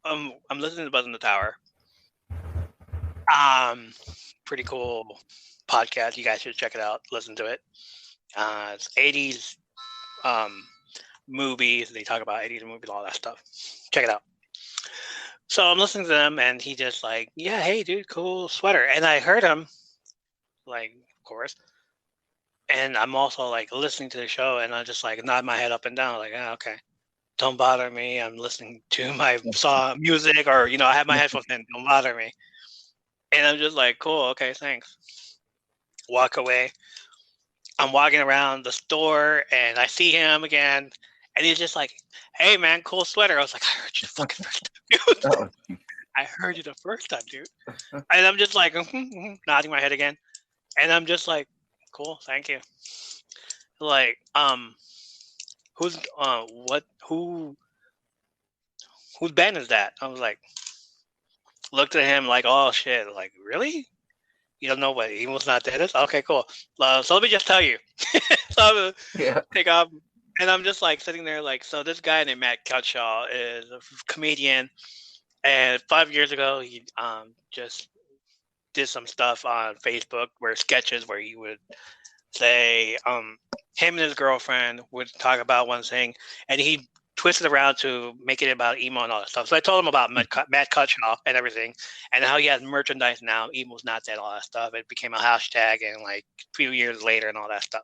I'm listening to Buzz in the Tower. Pretty cool podcast. You guys should check it out. Listen to it. It's 80s um movies. They talk about 80s movies, all that stuff. Check it out. So I'm listening to them, and he just like, yeah, hey, dude, cool sweater. And I heard him, like, of course. And I'm also like listening to the show, and I just like nod my head up and down, like, ah, okay, don't bother me. I'm listening to my song, music, or I have my headphones in. Don't bother me. And I'm just like, cool, okay, thanks. Walk away. I'm walking around the store, and I see him again, and he's just like, hey, man, cool sweater. I was like, I heard you the fucking first time, dude. I heard you the first time, dude. And I'm just like, nodding my head again. And I'm just like, cool, thank you. Like, who's, whose band is that? I was like, looked at him like, oh shit, like, really? You don't know what Evil's Not Dead is? Okay, cool. So let me just tell you. So I'm gonna take off, and I'm just like sitting there, like, so this guy named Matt Cutshaw is a comedian, and 5 years ago he just did some stuff on Facebook where sketches where he would say him and his girlfriend would talk about one thing, and he twisted around to make it about emo and all that stuff. So I told him about Matt Cutshaw and everything, and how he has merchandise now. Emo's Not Dead, all that stuff. It became a hashtag, and like a few years later, and all that stuff.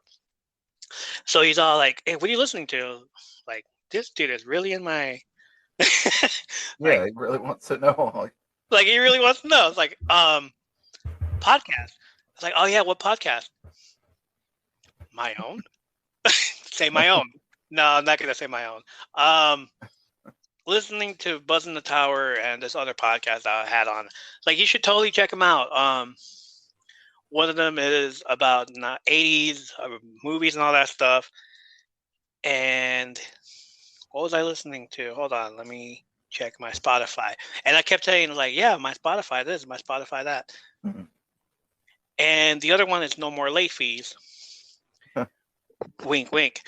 So he's all like, "Hey, what are you listening to?" Like, this dude is really in my. Yeah, he really wants to know. Like he really wants to know. It's like, podcast. It's like, oh yeah, what podcast? My own. Say my own. No, I'm not gonna say my own. Listening to Buzz in the Tower and this other podcast I had on, like, you should totally check them out. One of them is about 80s movies and all that stuff. And what was I listening to? Hold on, let me check my Spotify. And I kept saying, like, yeah, my Spotify this, my Spotify that. Mm-hmm. And the other one is No More Late Fees. Wink, wink.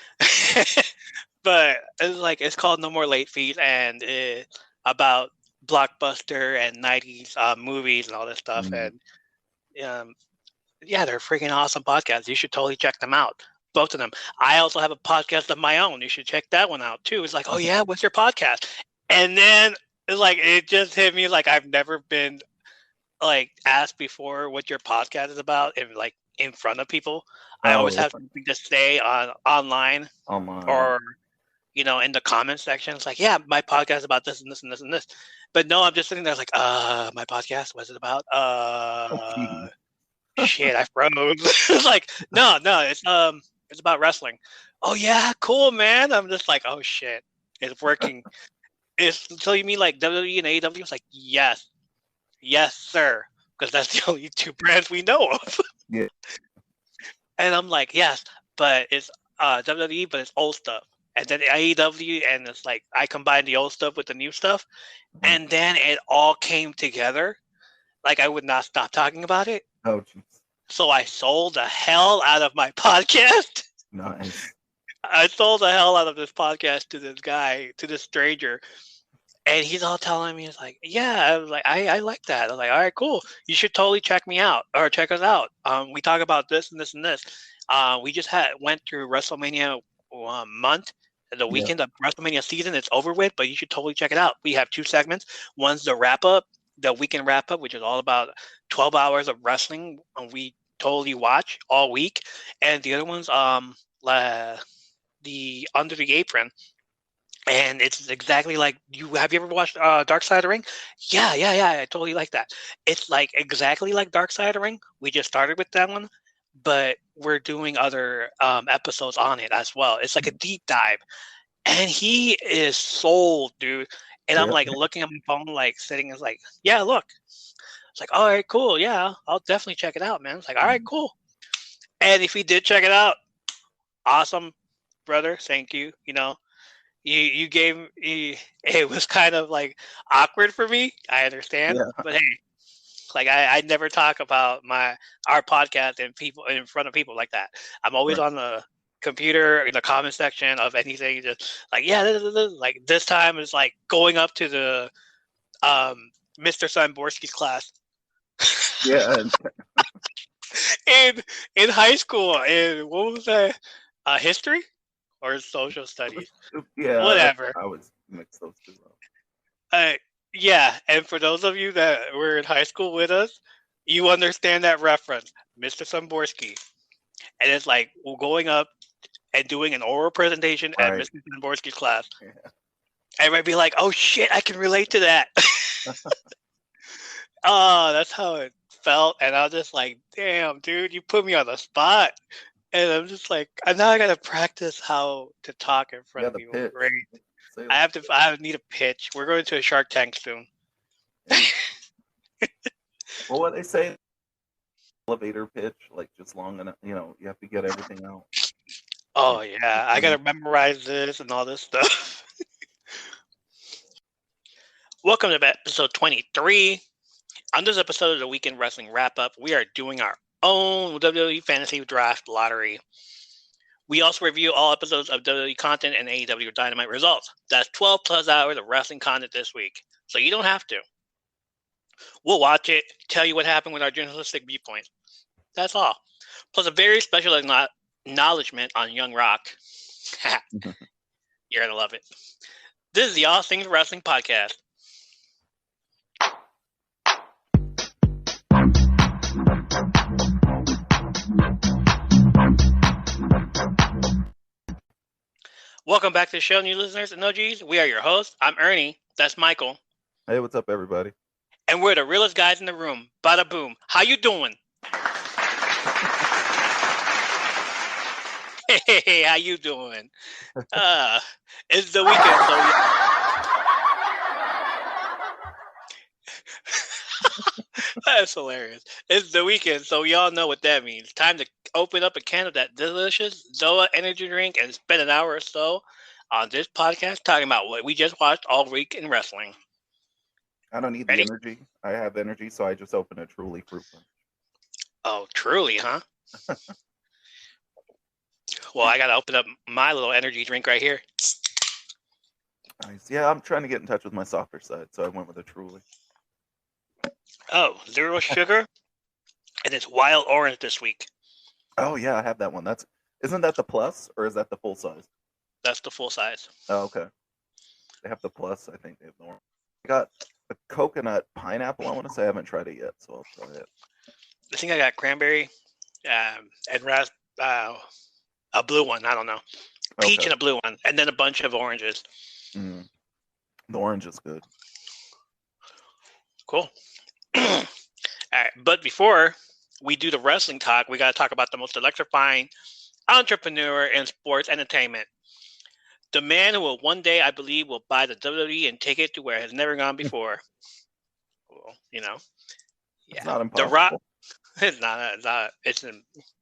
But it's called No More Late Fees, and it's about blockbuster and 90s movies and all this stuff. Mm-hmm. And yeah, they're freaking awesome podcasts. You should totally check them out. Both of them. I also have a podcast of my own. You should check that one out too. It's like, oh yeah, what's your podcast? And then it's like, it just hit me like I've never been like asked before what your podcast is about, and like in front of people. I always have something to say online or in the comments section. It's like, yeah, my podcast is about this and this and this and this. But no, I'm just sitting there like, my podcast, what's it about? Shit, I froze. It's like, no, it's about wrestling. Oh yeah, cool, man. I'm just like, oh shit, it's working. So you mean like WWE and AEW? It's like, yes, sir, because that's the only two brands we know of. Yeah. And I'm like, yes, but it's WWE, but it's old stuff. And then AEW, and it's like I combined the old stuff with the new stuff, and then it all came together. Like I would not stop talking about it. Oh, geez. So I sold the hell out of my podcast. Nice. I sold the hell out of this podcast to this guy, to this stranger. And he's all telling me, he's like, yeah, I was like, I like that. I was like, all right, cool. You should totally check me out or check us out. We talk about this and this and this. We just went through WrestleMania month, the weekend of WrestleMania season. It's over with, but you should totally check it out. We have 2 segments. One's the wrap up, the weekend wrap up, which is all about 12 hours of wrestling. We totally watch all week. And the other one's the Under the Apron. And it's exactly like have you ever watched Dark Side of the Ring? Yeah, I totally like that. It's like exactly like Dark Side of the Ring. We just started with that one, but we're doing other episodes on it as well. It's like a deep dive, and he is sold, dude. And I'm like looking at my phone, like sitting, is like, yeah, look. It's like, all right, cool, yeah, I'll definitely check it out, man. It's like, all right, cool. And if he did check it out, awesome, brother. Thank you. You gave me, it was kind of like awkward for me. I understand, but hey, like I never talk about our podcast in front of people like that. I'm always on the computer in the comment section of anything, just like, yeah, like this time is like going up to the Mr. Samborski's class. Yeah. in high school, in what was that? History or social studies? Yeah. Whatever. I was mixed those two up. Yeah, and for those of you that were in high school with us, you understand that reference, Mr. Samborski. And it's like we're going up and doing an oral presentation at Mr. Samborski's class. Yeah. Everybody be like, "Oh shit, I can relate to that." Oh, that's how it felt, and I was just like, "Damn, dude, you put me on the spot." And I'm just like, now I gotta practice how to talk in front of you. Pitch. Great. I need a pitch. We're going to a Shark Tank soon. Well, what they say, elevator pitch, like just long enough. You have to get everything out. Oh yeah, I gotta memorize this and all this stuff. Welcome to episode 23. On this episode of the Weekend Wrestling Wrap Up, we are doing our own WWE Fantasy Draft Lottery. We also review all episodes of WWE content and AEW Dynamite results. That's 12 plus hours of wrestling content this week, so you don't have to. We'll watch it, tell you what happened with our journalistic viewpoints. That's all. Plus a very special acknowledgement on Young Rock. You're going to love it. This is the All Things Wrestling Podcast. Welcome back to the show, new listeners and OGs. We are your hosts. I'm Ernie. That's Michael. Hey, what's up, everybody? And we're the realest guys in the room. Bada boom. How you doing? Hey, how you doing? It's the weekend, so that's hilarious. It's the weekend, so we all know what that means. Time to open up a can of that delicious Zoa energy drink and spend an hour or so on this podcast talking about what we just watched all week in wrestling. I don't need the energy. I have energy, so I just open a Truly fruit punch. Oh, Truly, huh? Well, I got to open up my little energy drink right here. Nice. Yeah, I'm trying to get in touch with my softer side, so I went with a Truly. Oh, 0 sugar, and it's wild orange this week. Oh yeah, I have that one. Isn't that the plus, or is that the full size? That's the full size. Oh, okay. They have the plus. I think they have the orange. I got the coconut pineapple. I want to say I haven't tried it yet, so I'll try it. I think I got cranberry, and a blue one. I don't know. Peach and a blue one, and then a bunch of oranges. The orange is good. Cool. All right, but before we do the wrestling talk, we got to talk about the most electrifying entrepreneur in sports entertainment. The man who will one day, I believe, will buy the WWE and take it to where it has never gone before. Well, yeah. It's not impossible. The Rock. It's not.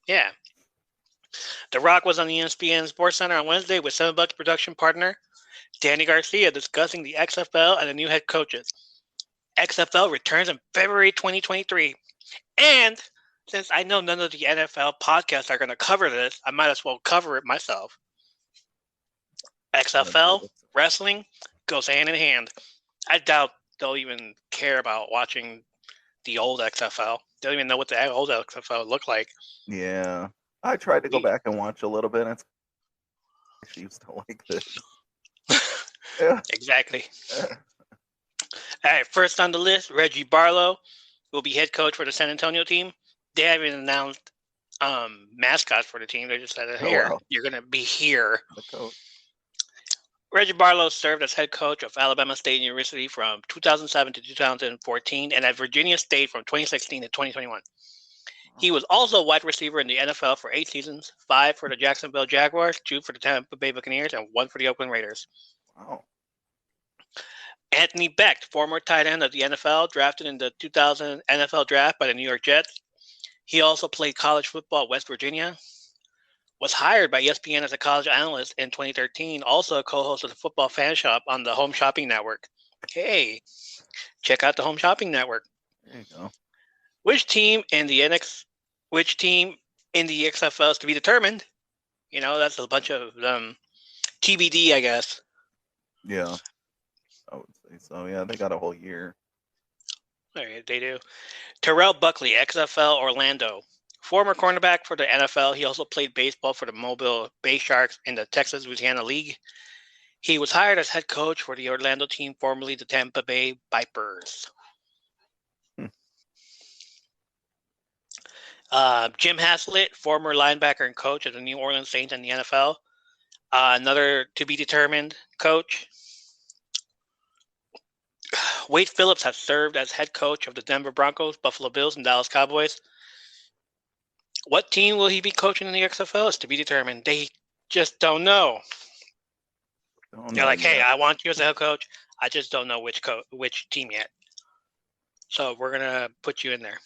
Yeah. The Rock was on the ESPN Sports Center on Wednesday with $7 production partner Danny Garcia discussing the XFL and the new head coaches. XFL returns in February 2023. And since I know none of the NFL podcasts are going to cover this, I might as well cover it myself. XFL, wrestling, goes hand in hand. I doubt they'll even care about watching the old XFL. They don't even know what the old XFL looked like. Yeah. I tried to go back and watch a little bit. I used to like this. Yeah. Exactly. All right, first on the list, Reggie Barlow will be head coach for the San Antonio team. They haven't announced mascots for the team. They just said, you're going to be here. Reggie Barlow served as head coach of Alabama State University from 2007 to 2014 and at Virginia State from 2016 to 2021. He was also a wide receiver in the NFL for 8 seasons, 5 for the Jacksonville Jaguars, 2 for the Tampa Bay Buccaneers, and 1 for the Oakland Raiders. Wow. Anthony Becht, former tight end of the NFL, drafted in the 2000 NFL Draft by the New York Jets. He also played college football at West Virginia. Was hired by ESPN as a college analyst in 2013. Also a co-host of the Football Fan Shop on the Home Shopping Network. Hey, check out the Home Shopping Network. There you go. Which team in the XFL is to be determined? That's a bunch of TBD, I guess. Yeah, I would say. say. So yeah, they got a whole year. All right, they do. Terrell Buckley, XFL Orlando. Former cornerback for the NFL, he also played baseball for the Mobile Bay Sharks in the Texas Louisiana League. He was hired as head coach for the Orlando team, formerly the Tampa Bay Vipers. Jim Haslett, former linebacker and coach of the New Orleans Saints and the NFL. Another to be determined coach. Wade Phillips has served as head coach of the Denver Broncos, Buffalo Bills, and Dallas Cowboys. What team will he be coaching in the XFL is to be determined. They just don't know. They're like, hey, I want you as a head coach. I just don't know which team yet. So we're going to put you in there.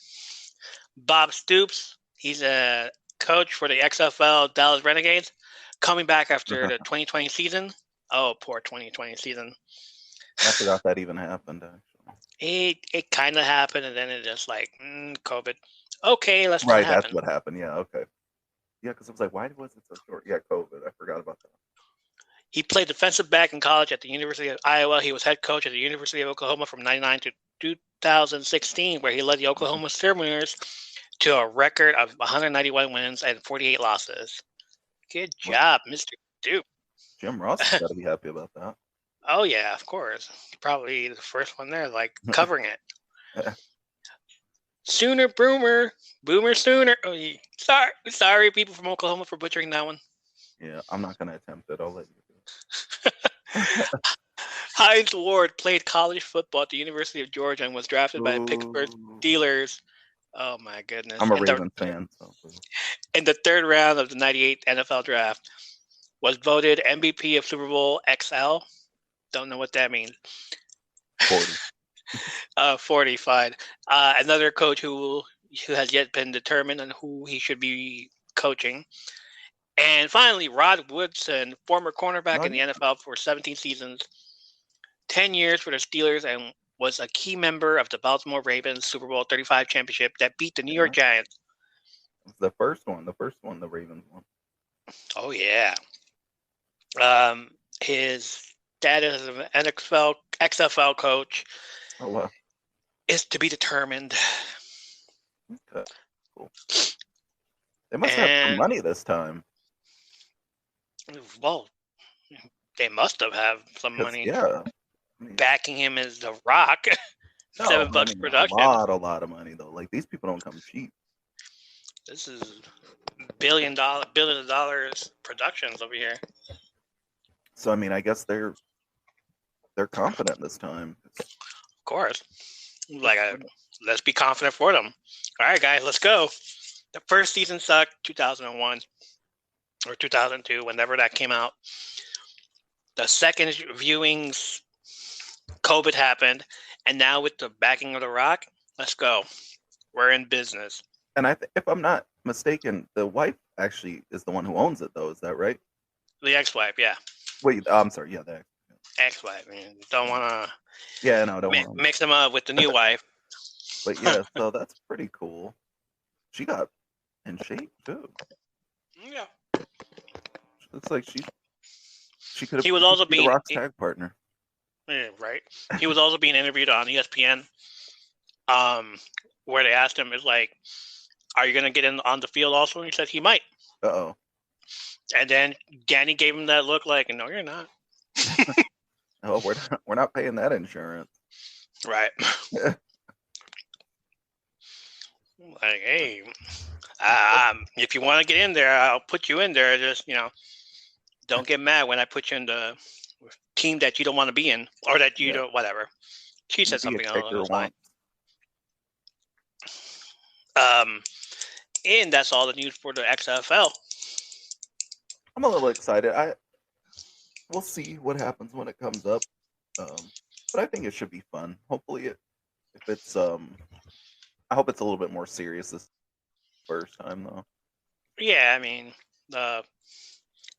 Bob Stoops, he's a coach for the XFL Dallas Renegades, coming back after the 2020 season. Oh, poor 2020 season. I forgot that even happened, actually. It kind of happened, and then it just like, COVID. Okay, let's Right, that's what happened. Yeah, okay. Yeah, because I was like, why was it so short? Yeah, COVID. I forgot about that. He played defensive back in college at the University of Iowa. He was head coach at the University of Oklahoma from 1999 to 2016, where he led the Oklahoma Sooners to a record of 191 wins and 48 losses. Good job, Mr. Duke. Jim Ross has got to be happy about that. Oh, yeah, of course. Probably the first one there, like covering it. Sooner Boomer Sooner. Oh, sorry, people from Oklahoma, for butchering that one. Yeah, I'm not going to attempt it. I'll let you do it. Hines Ward played college football at the University of Georgia and was drafted by the Pittsburgh Steelers. Oh, my goodness. I'm a Ravens fan. So. In the third round of the 98 NFL draft, was voted MVP of Super Bowl XL. Don't know what that means. 40. 40, fine. Another coach who has yet been determined on who he should be coaching. And finally, Rod Woodson, former cornerback in the NFL for 17 seasons, 10 years for the Steelers, and was a key member of the Baltimore Ravens Super Bowl 35 championship that beat the New York Giants. The first one, the Ravens one. Oh, yeah. His status as an XFL coach is to be determined. Okay, cool. They must have some money this time. Well, they must have some money. Yeah. Backing him as The Rock. $7 production. A lot of money, though. Like, these people don't come cheap. This is billion of dollars productions over here. So, I mean, I guess they're confident this time. Of course. Like, let's be confident for them. All right, guys, let's go. The first season sucked, 2001 or 2002, whenever that came out. The second viewings, COVID happened, and now with the backing of The Rock, let's go. We're in business. And if I'm not mistaken, the wife actually is the one who owns it, though. Is that right? The ex-wife, yeah. Wait, I'm sorry. Yeah, the ex-wife. I mean, don't want to. Yeah, no, don't want to mix them up with the new wife. But yeah, so that's pretty cool. She got in shape too. Yeah. Looks like she could have. He was also being Rock's tag partner. Yeah, right. He was also being interviewed on ESPN, where they asked him, "Is like, are you going to get in on the field also?" And he said he might. Uh-oh. And then Danny gave him that look, like, "No, you're not." Oh, we're not paying that insurance. Right. Like, hey, if you want to get in there, I'll put you in there. Just, don't get mad when I put you in the team that you don't want to be in, or that you don't, whatever. She said something along those lines. And that's all the news for the XFL. I'm a little excited. We'll see what happens when it comes up. But I think it should be fun. Hopefully if it's I hope it's a little bit more serious this first time, though. Yeah, I mean, the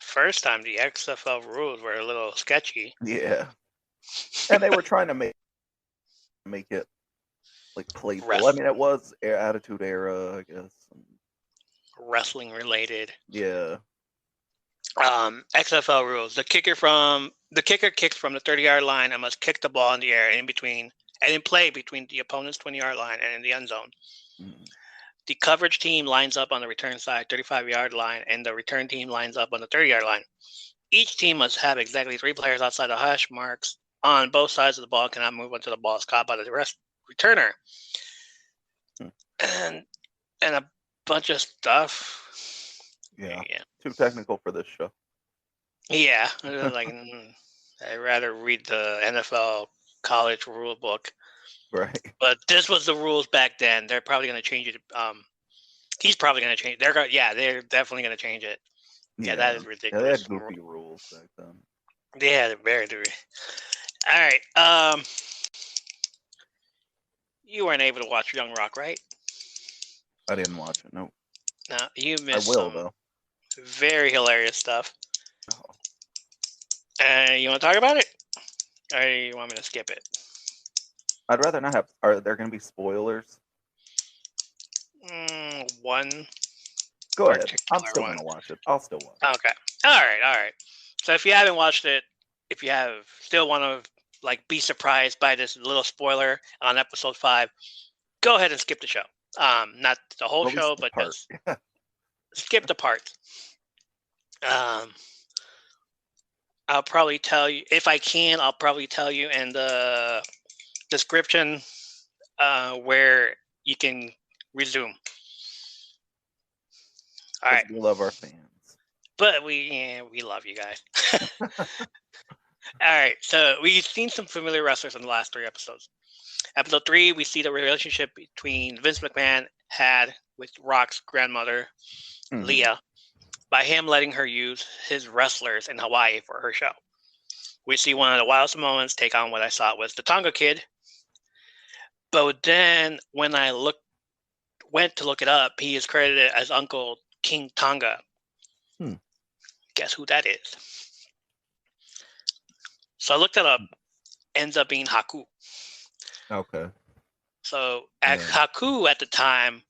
first time the XFL rules were a little sketchy. Yeah. And they were trying to make it like playful. I mean, it was Attitude Era, I guess. Wrestling related. Yeah. XFL rules: the kicker kicks from the 30-yard line and must kick the ball in the air and in play between the opponent's 20-yard line and in the end zone. Mm. The coverage team lines up on the return side 35-yard line, and the return team lines up on the 30-yard line. Each team must have exactly 3 players outside the hash marks on both sides of the ball, cannot move until the ball is caught by the returner. And a bunch of stuff. Yeah. Too technical for this show. Yeah. Like, I'd rather read the NFL college rule book. Right. But this was the rules back then. They're probably going to change it. He's probably going to change. They're definitely going to change it. Yeah, that is ridiculous. Yeah, they had goofy rules back then. Yeah, they're very goofy. All right. You weren't able to watch Young Rock, right? I didn't watch it. No. No, you missed though. Very hilarious stuff. You want to talk about it? Or you want me to skip it? I'd rather not have. Are there going to be spoilers? One. Go ahead. I'm still going to watch it. I'll still watch it. Okay. All right. So if you haven't watched it, if you still want to be surprised by this little spoiler on episode 5, go ahead and skip the show. Not the whole show, but just skip the part. I'll probably tell you, if I can, I'll probably tell you in the description where you can resume. All right. We love our fans. But we love you guys. All right. So we've seen some familiar wrestlers in the last 3 episodes. Episode 3, we see the relationship between Vince McMahon had with Rock's grandmother, Leah, by him letting her use his wrestlers in Hawaii for her show. We see one of the Wild Samoans take on what I thought was the Tonga Kid. But then when I went to look it up, he is credited as Uncle King Tonga. Guess who that is? So I looked it up. Ends up being Haku. Okay. So Haku at the time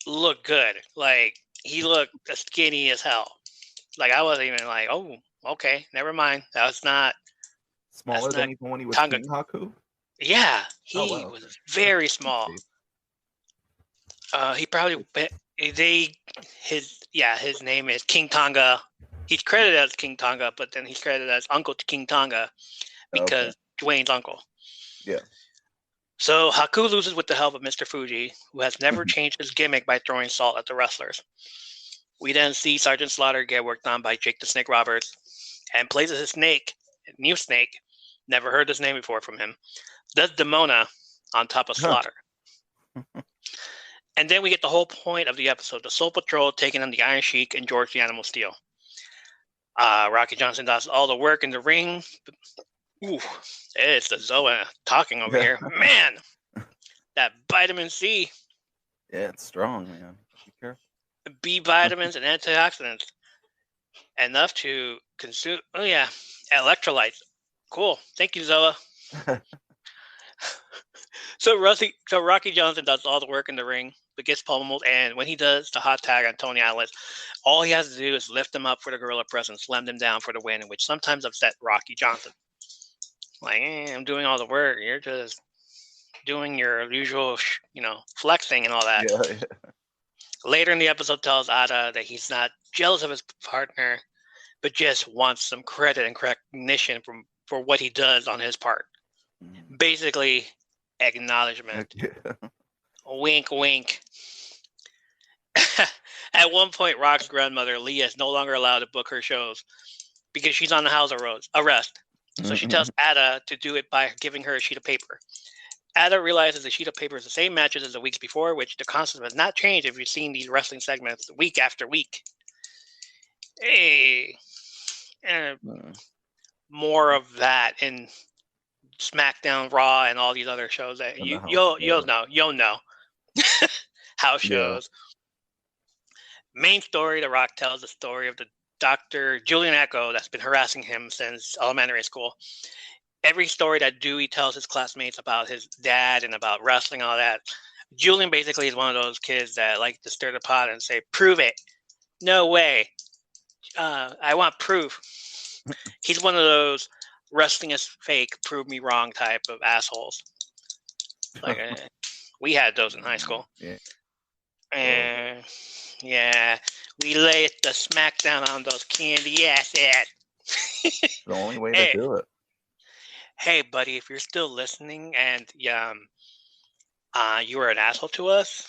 looked good. Like, he looked skinny as hell. Like, I wasn't even like, oh, okay, never mind. That's not smaller than even when he was King Haku. Yeah, he was very small. He probably his name is King Tonga. He's credited as King Tonga, but then he's credited as Uncle King Tonga because Dwayne's uncle. Yeah. So Haku loses with the help of Mr. Fuji, who has never changed his gimmick by throwing salt at the wrestlers. We then see Sergeant Slaughter get worked on by Jake the Snake Roberts and plays as a new snake. Never heard this name before from him. Does Demona on top of Slaughter. And then we get the whole point of the episode, the Soul Patrol taking on the Iron Sheik and George the Animal Steel. Rocky Johnson does all the work in the ring. Ooh, it's the Zoa talking over here. Man, that vitamin C. Yeah, it's strong, man. Be careful. B vitamins and antioxidants. Enough to consume. Oh, yeah. Electrolytes. Cool. Thank you, Zoa. So Rocky Johnson does all the work in the ring, but gets pummeled. And when he does the hot tag on Tony Atlas, all he has to do is lift him up for the gorilla press and slam them down for the win, which sometimes upset Rocky Johnson. Like, I'm doing all the work. You're just doing your usual, flexing and all that. Yeah. Later in the episode tells Ada that he's not jealous of his partner, but just wants some credit and recognition for what he does on his part. Basically, acknowledgement. Yeah. Wink, wink. At one point, Rock's grandmother, Leah, is no longer allowed to book her shows because she's on the house arrest. So she tells Ada to do it by giving her a sheet of paper. Ada realizes the sheet of paper is the same matches as the weeks before, which the concept has not changed if you've seen these wrestling segments week after week. Hey. More of that in SmackDown, Raw, and all these other shows that you'll know. House shows. Main story, The Rock tells the story of the Dr. Julian Echo that's been harassing him since elementary school. Every story that Dewey tells his classmates about his dad and about wrestling and all that, Julian basically is one of those kids that like to stir the pot and say, prove it. No way. I want proof. He's one of those wrestling is fake, prove me wrong type of assholes. Like we had those in high school. Yeah. And yeah, we laid the smackdown on those candy asses. The only way Hey. to do it. Hey, buddy, if you're still listening and you were an asshole to us,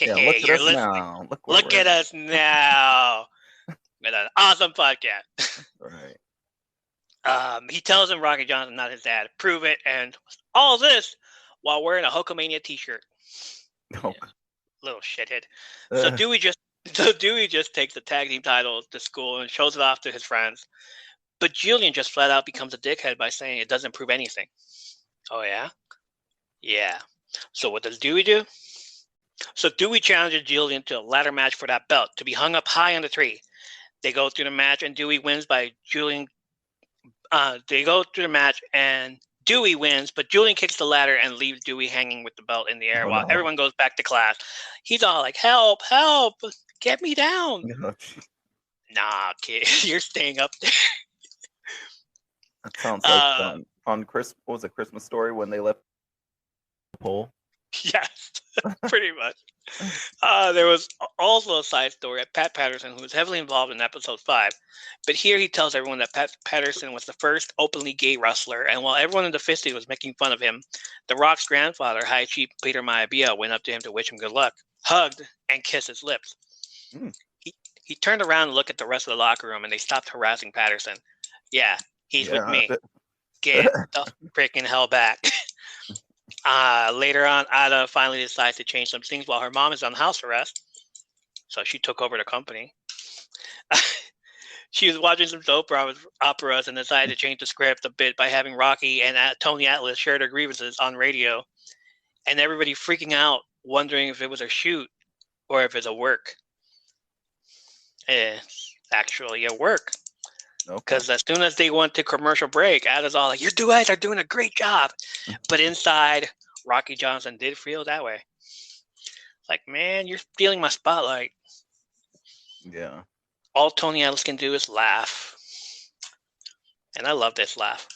Yeah, look at us now. Look at us now. With an awesome podcast. Right. He tells him Rocky Johnson not his dad. Prove it, and all this while wearing a Hulkamania T-shirt. Oh. Yeah, little shithead. So Dewey just takes the tag team title to school and shows it off to his friends. But Julian just flat out becomes a dickhead by saying it doesn't prove anything. Oh yeah? Yeah. So what does Dewey do? So Dewey challenges Julian to a ladder match for that belt to be hung up high on the tree. They go through the match and Dewey wins by Julian. They go through the match and Dewey wins, but Julian kicks the ladder and leaves Dewey hanging with the belt in the air while everyone goes back to class. He's all like, "Help! Help! Get me down!" Nah, kid, you're staying up there. That sounds like on What was it, Christmas Story when they left the pole? Yes, pretty much. There was also a side story of Pat Patterson, who was heavily involved in episode 5. But here he tells everyone that Pat Patterson was the first openly gay wrestler, and while everyone in the 50s was making fun of him, The Rock's grandfather, High Chief Peter Maivia, went up to him to wish him good luck, hugged, and kissed his lips. He turned around and looked at the rest of the locker room, and they stopped harassing Patterson. Yeah, he's with me. Get the freaking hell back. Later on, Ada finally decides to change some things while her mom is on house arrest. So she took over the company. She was watching some soap operas and decided to change the script a bit by having Rocky and Tony Atlas share their grievances on radio. And everybody freaking out, wondering if it was a shoot or if it's a work. It's actually a work. Because as soon as they went to commercial break, Ada's all like, "You guys are doing a great job." But inside, Rocky Johnson did feel that way. Like, man, you're stealing my spotlight. Yeah. All Tony Atlas can do is laugh. And I love this laugh.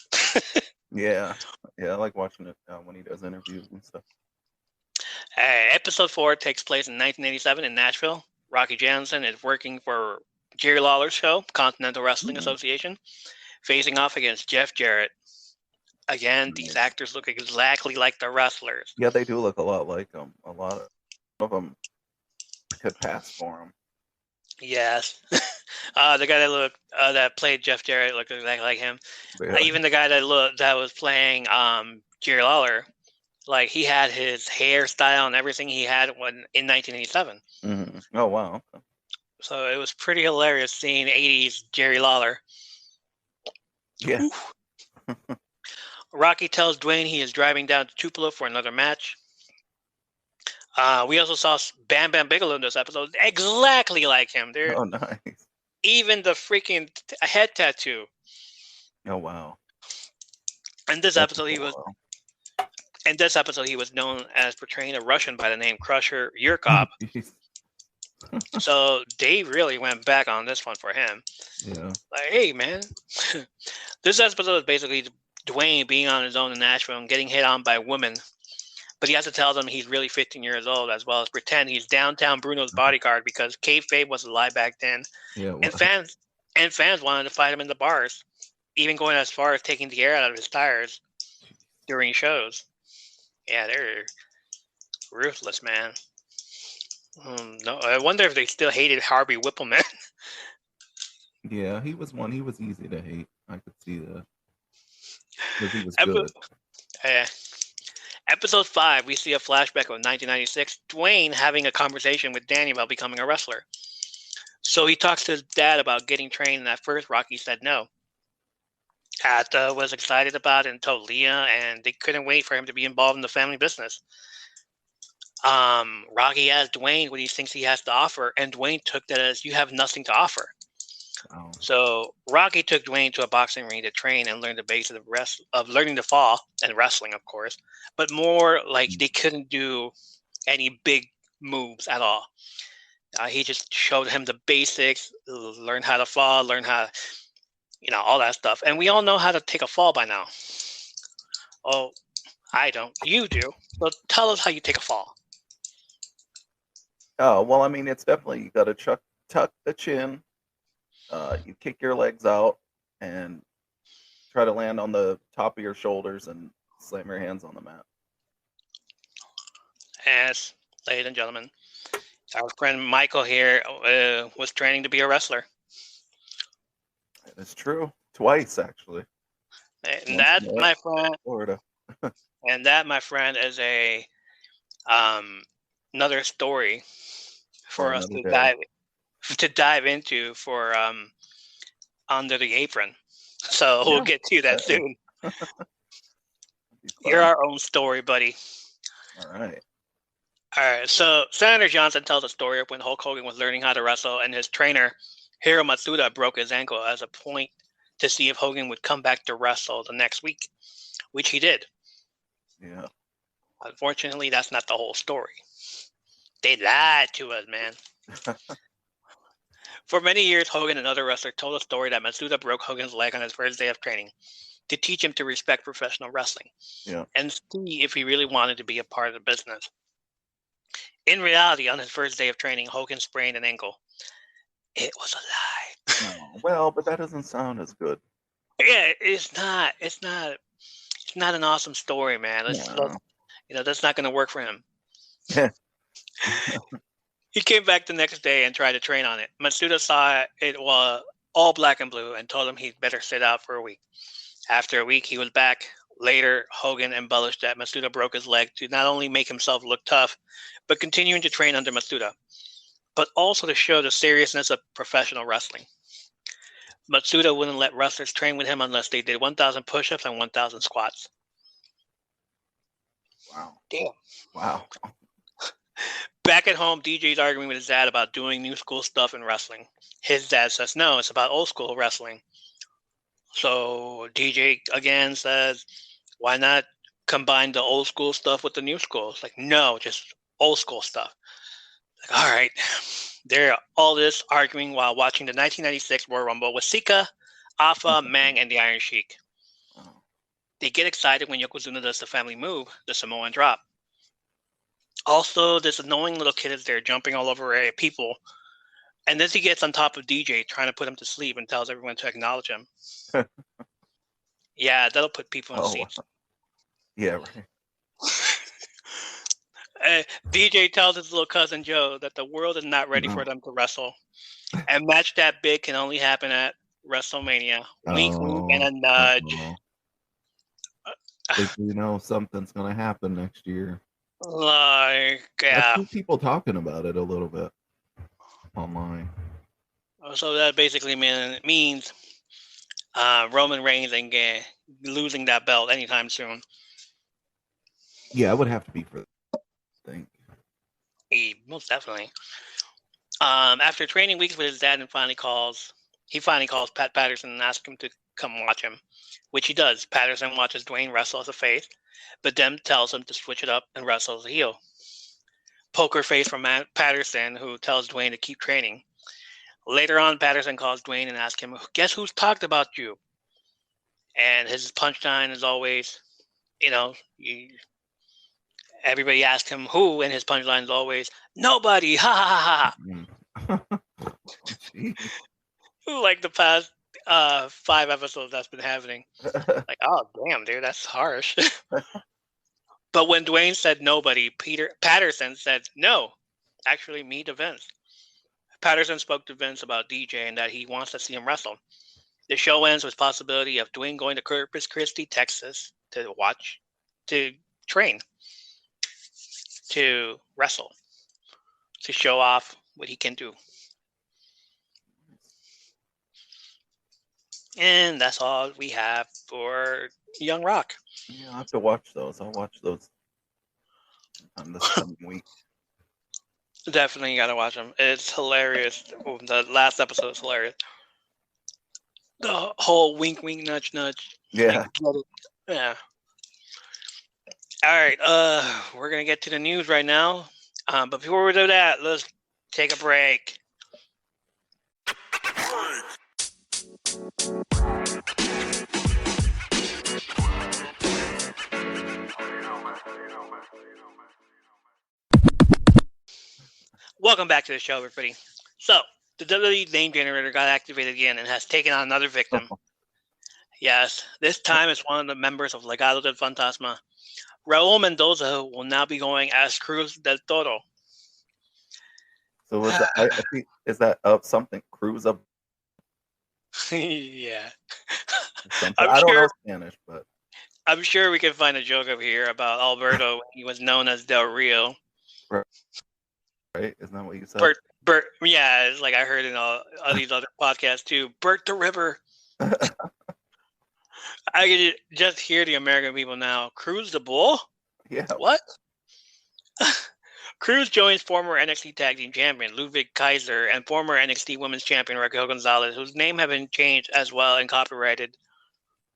Yeah. Yeah, I like watching it when he does interviews and stuff. Episode 4 takes place in 1987 in Nashville. Rocky Johnson is working for Jerry Lawler's show, Continental Wrestling Association, facing off against Jeff Jarrett. Again, these actors look exactly like the wrestlers. Yeah, they do look a lot like them. A lot of them could pass for them. Yes. The guy that played Jeff Jarrett looked exactly like him. Yeah. Even the guy that was playing Jerry Lawler, like he had his hairstyle and everything he had in 1987. Mm-hmm. Oh wow. Okay. So it was pretty hilarious seeing 80s Jerry Lawler. Yeah. Rocky tells Dwayne he is driving down to Tupelo for another match. We also saw Bam Bam Bigelow in this episode, exactly like him. Oh, nice. Even the freaking head tattoo. Oh wow. In this episode, he was known as portraying a Russian by the name Crusher Yurkov. So they really went back on this one for him. Yeah. Like, hey, man. This episode is basically Dwayne being on his own in Nashville and getting hit on by women. But he has to tell them he's really 15 years old, as well as pretend he's downtown Bruno's bodyguard because kayfabe was a lie back then. Yeah. And fans wanted to fight him in the bars, even going as far as taking the air out of his tires during shows. Yeah, they're ruthless, man. No, I wonder if they still hated Harvey Whippleman. Yeah, he was one. He was easy to hate. I could see that. Because he was good. Episode 5, we see a flashback of 1996. Dwayne having a conversation with Danny about becoming a wrestler. So he talks to his dad about getting trained, and at first Rocky said no. Atta was excited about it and told Leah, and they couldn't wait for him to be involved in the family business. Rocky asked Dwayne what he thinks he has to offer, and Dwayne took that as, "You have nothing to offer." Oh. So Rocky took Dwayne to a boxing ring to train and learn the basics of learning to fall and wrestling, of course, but more like they couldn't do any big moves at all. He just showed him the basics, learn how to fall, learn how, all that stuff. And we all know how to take a fall by now. Oh, I don't. You do. So tell us how you take a fall. Oh, well, I mean, it's definitely, you got to tuck the chin, you kick your legs out, and try to land on the top of your shoulders and slam your hands on the mat. As, ladies and gentlemen, our friend Michael here was training to be a wrestler. That is true. Twice, actually. And that, my friend, Florida. and that, my friend, is a another story for us to dive into for Under the Apron. So we'll get to that soon. You're our own story, buddy. All right. So Senator Johnson tells a story of when Hulk Hogan was learning how to wrestle, and his trainer Hiro Matsuda broke his ankle as a point to see if Hogan would come back to wrestle the next week, which he did. Yeah. Unfortunately, that's not the whole story. They lied to us, man. For many years, Hogan and other wrestlers told a story that Matsuda broke Hogan's leg on his first day of training to teach him to respect professional wrestling and see if he really wanted to be a part of the business. In reality, on his first day of training, Hogan sprained an ankle. It was a lie. Oh, well, but that doesn't sound as good. Yeah, it's not. It's not an awesome story, man. That's not going to work for him. He came back the next day and tried to train on it. Matsuda saw it was all black and blue and told him he'd better sit out for a week. After a week, he was back. Later, Hogan embellished that Matsuda broke his leg to not only make himself look tough, but continuing to train under Matsuda, but also to show the seriousness of professional wrestling. Matsuda wouldn't let wrestlers train with him unless they did 1,000 push-ups and 1,000 squats. Wow. Damn. Wow. Back at home, DJ's arguing with his dad about doing new school stuff in wrestling. His dad says, no, it's about old school wrestling. So DJ again says, why not combine the old school stuff with the new school? It's like, no, just old school stuff. Like, all right. They're all this arguing while watching the 1996 Royal Rumble with Sika, Alpha, Mang, and the Iron Sheik. They get excited when Yokozuna does the family move, the Samoan drop. Also, this annoying little kid is there jumping all over people. And then he gets on top of DJ, trying to put him to sleep, and tells everyone to acknowledge him. Yeah, that'll put people in seats. Yeah, right. DJ tells his little cousin Joe that the world is not ready for them to wrestle. A match that big can only happen at WrestleMania. Wink, wink, and a nudge. Something's going to happen next year. Like, yeah. I see people talking about it a little bit online. So that basically means Roman Reigns ain't losing that belt anytime soon. Yeah, it would have to be for that, I think. Most definitely. After training weeks with his dad, he finally calls Pat Patterson and asks him to come watch him, which he does. Patterson watches Dwayne wrestle as a face, but then tells him to switch it up and wrestle as a heel. Poker face from Patterson, who tells Dwayne to keep training. Later on, Patterson calls Dwayne and asks him, guess who's talked about you? And his punchline is always, everybody asks him who, and his punchline is always, nobody, ha ha ha ha. Like the past 5 episodes that's been happening. Like, oh, damn, dude, that's harsh. But when Dwayne said nobody, Patterson said, no, actually me to Vince. Patterson spoke to Vince about DJ and that he wants to see him wrestle. The show ends with possibility of Dwayne going to Corpus Christi, Texas to train, to wrestle, to show off what he can do. And that's all we have for Young Rock. Yeah, I'll have to watch those. I'll watch those on this coming week. Definitely gotta watch them. It's hilarious. The last episode is hilarious. The whole wink, wink, nudge, nudge. Yeah. Yeah. All right. We're gonna get to the news right now. But before we do that, let's take a break. Welcome back to the show, everybody. So, the WWE name generator got activated again and has taken on another victim. Yes, this time it's one of the members of Legado del Fantasma. Raul Mendoza will now be going as Cruz del Toro. So was that, I think, is that up something? Cruz up Yeah. something? I don't know Spanish, but I'm sure we can find a joke over here about Alberto when he was known as Del Rio. Right? Isn't that what you said? Bert, yeah, it's like I heard in all these other podcasts too. Bert the River. I can just hear the American people now. Cruz the Bull? Yeah. What? Cruz joins former NXT Tag Team Champion Ludwig Kaiser and former NXT Women's Champion Raquel Gonzalez, whose name have been changed as well and copyrighted.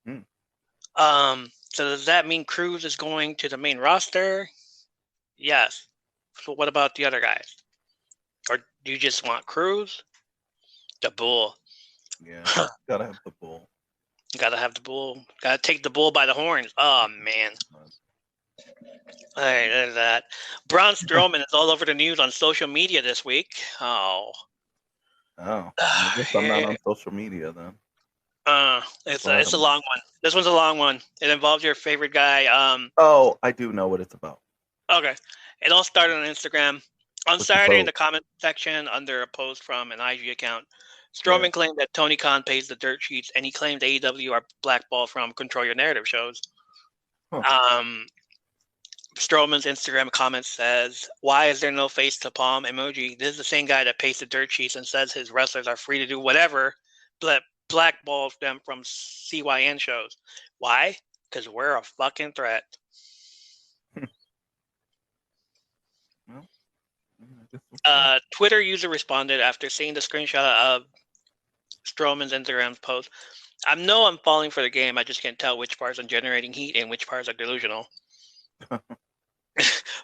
So does that mean Cruz is going to the main roster? Yes. So what about the other guys? Or do you just want Cruz? The Bull. Yeah, gotta have the Bull. Gotta have the Bull. Gotta take the bull by the horns. Oh, man. All right, there's that. Braun Strowman is all over the news on social media this week. Oh. I guess I'm not on social media then. It's a long one. This one's a long one. It involves your favorite guy. Oh, I do know what it's about. Okay. It all started on Instagram. On Saturday, in the comment section under a post from an IG account, Strowman claimed that Tony Khan pays the dirt sheets, and he claimed AEW are blackballed from Control Your Narrative shows. Strowman's Instagram comment says, "Why is there no face to palm emoji? This is the same guy that pays the dirt sheets and says his wrestlers are free to do whatever, but blackballs them from CYN shows. Why? Because we're a fucking threat." Twitter user responded after seeing the screenshot of Strowman's Instagram post. I know I'm falling for the game. I just can't tell which parts are generating heat and which parts are delusional.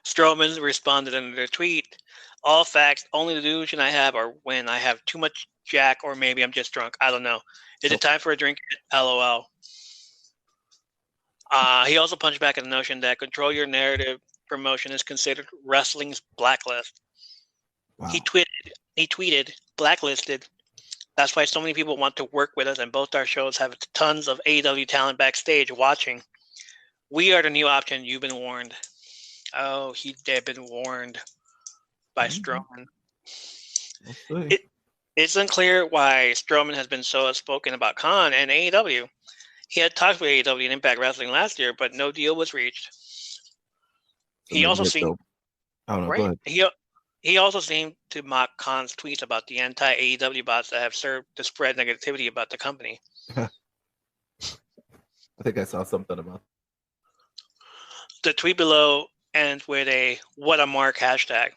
Strowman responded in their tweet, "All facts, only the delusion I have are when I have too much Jack or maybe I'm just drunk. I don't know. Is it time for a drink? LOL." He also punched back at the notion that Control Your Narrative promotion is considered wrestling's blacklist. Wow. He tweeted, "Blacklisted. That's why so many people want to work with us, and both our shows have tons of AEW talent backstage watching. We are the new option. You've been warned." Oh, they've been warned by Strowman. It's unclear why Strowman has been so outspoken about Khan and AEW. He had talked with AEW and Impact Wrestling last year, but no deal was reached. He also seemed He also seemed to mock Khan's tweets about the anti-AEW bots that have served to spread negativity about the company. I think I saw something about the tweet below ends with a "what a mark" hashtag.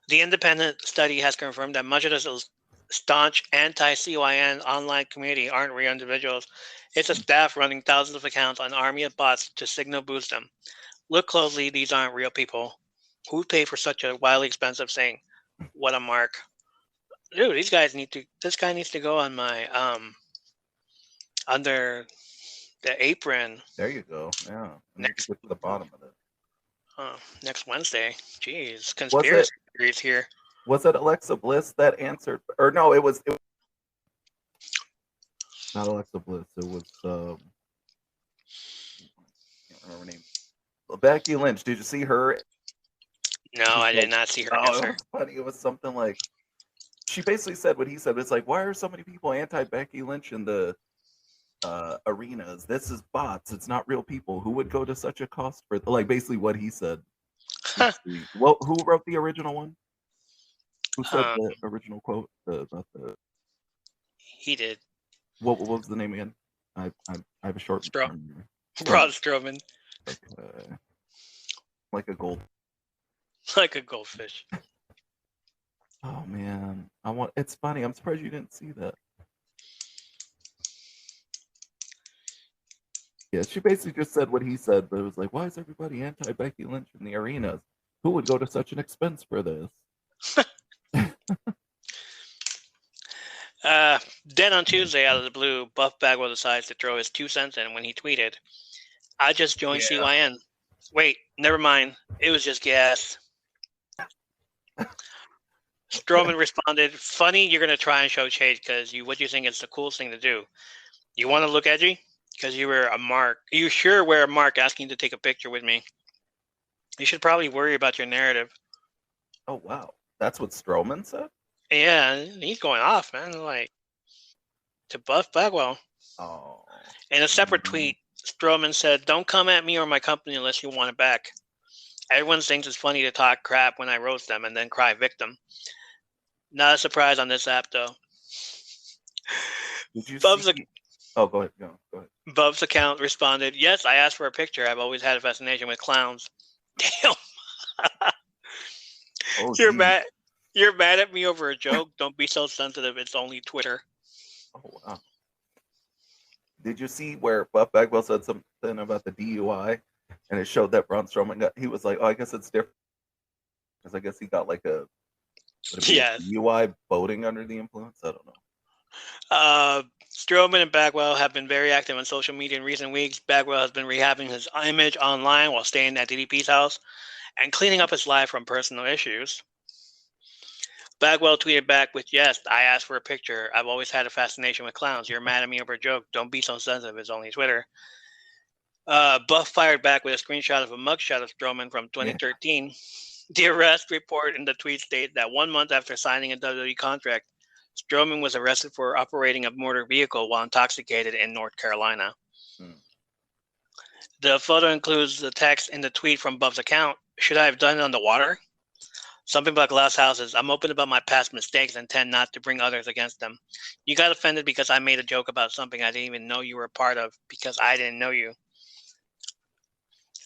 The independent study has confirmed that much of the staunch anti-CYN online community aren't real individuals. It's a staff running thousands of accounts on an army of bots to signal boost them. Look closely, these aren't real people. Who would pay for such a wildly expensive thing? What a mark. Dude, this guy needs to go on my under the apron. There you go. Yeah. Next get to the bottom of it. Next Wednesday. Jeez. Conspiracy theories here. Was it Alexa Bliss that answered? Or no, it was not Alexa Bliss. It was I can't remember her name. Becky Lynch. Did you see her? No, I did not see her answer. It was funny. It was something like she basically said what he said. It's like, why are so many people anti-Becky Lynch in the arenas? This is bots. It's not real people. Who would go to such a cost for like basically what he said? Well, who wrote the original one? Who said the original quote about the? He did. What was the name again? I have a short. Braun Strowman. Like a gold. Like a goldfish. Oh man, it's funny. I'm surprised you didn't see that. Yeah, she basically just said what he said, but it was like, why is everybody anti-Becky Lynch in the arenas? Who would go to such an expense for this? Then on Tuesday, out of the blue, Buff Bagwell decides to throw his 2 cents in when he tweeted, "I just joined CYN. Wait, never mind. It was just gas." Strowman responded, "Funny, you're gonna try and show shade because what you think is the coolest thing to do. You want to look edgy? Because you wear a mark. You sure wear a mark asking to take a picture with me. You should probably worry about your narrative." Oh wow, that's what Strowman said. Yeah, he's going off, man. Like to Buff Bagwell. Oh. In a separate tweet, Strowman said, "Don't come at me or my company unless you want it back. Everyone thinks it's funny to talk crap when I roast them and then cry victim. Not a surprise on this app, though." Did you Bub's, see? Oh, go ahead. Go ahead. Bub's account responded, "Yes, I asked for a picture. I've always had a fascination with clowns." Damn. Oh, You're geez. mad. You're mad at me over a joke? Don't be so sensitive. It's only Twitter. Oh wow. Did you see where Buff Bagwell said something about the DUI, and it showed that Braun Strowman got? He was like, "Oh, I guess it's different," because I guess he got like a Yes. DUI boating under the influence. I don't know. Strowman and Bagwell have been very active on social media in recent weeks. Bagwell has been rehabbing his image online while staying at DDP's house and cleaning up his life from personal issues. Bagwell tweeted back with, "Yes, I asked for a picture. I've always had a fascination with clowns. You're mad at me over a joke. Don't be so sensitive. It's only Twitter." Buff fired back with a screenshot of a mugshot of Strowman from 2013. Yeah. The arrest report in the tweet stated that 1 month after signing a WWE contract, Strowman was arrested for operating a motor vehicle while intoxicated in North Carolina. The photo includes the text in the tweet from Buff's account, "Should I have done it on the water? Something about glass houses. I'm open about my past mistakes and tend not to bring others against them. You got offended because I made a joke about something I didn't even know you were a part of because I didn't know you."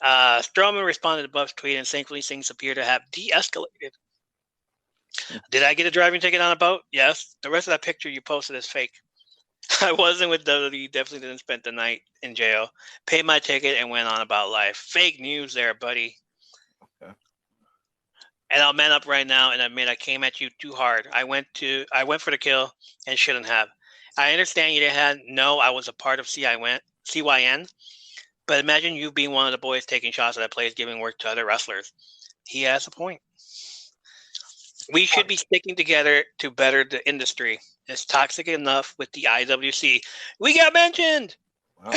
Strowman responded to Buff's tweet, and thankfully things appear to have de-escalated. "Did I get a driving ticket on a boat? Yes. The rest of that picture you posted is fake. I wasn't with WWE. Definitely didn't spend the night in jail. Paid my ticket and went on about life." Fake news there, buddy. Okay. "And I'll man up right now and admit I came at you too hard. I went for the kill and shouldn't have. I understand you didn't know I was a part of CYN, but imagine you being one of the boys taking shots at that place, giving work to other wrestlers." He has a point. "We should be sticking together to better the industry. It's toxic enough with the IWC. We got mentioned." Wow.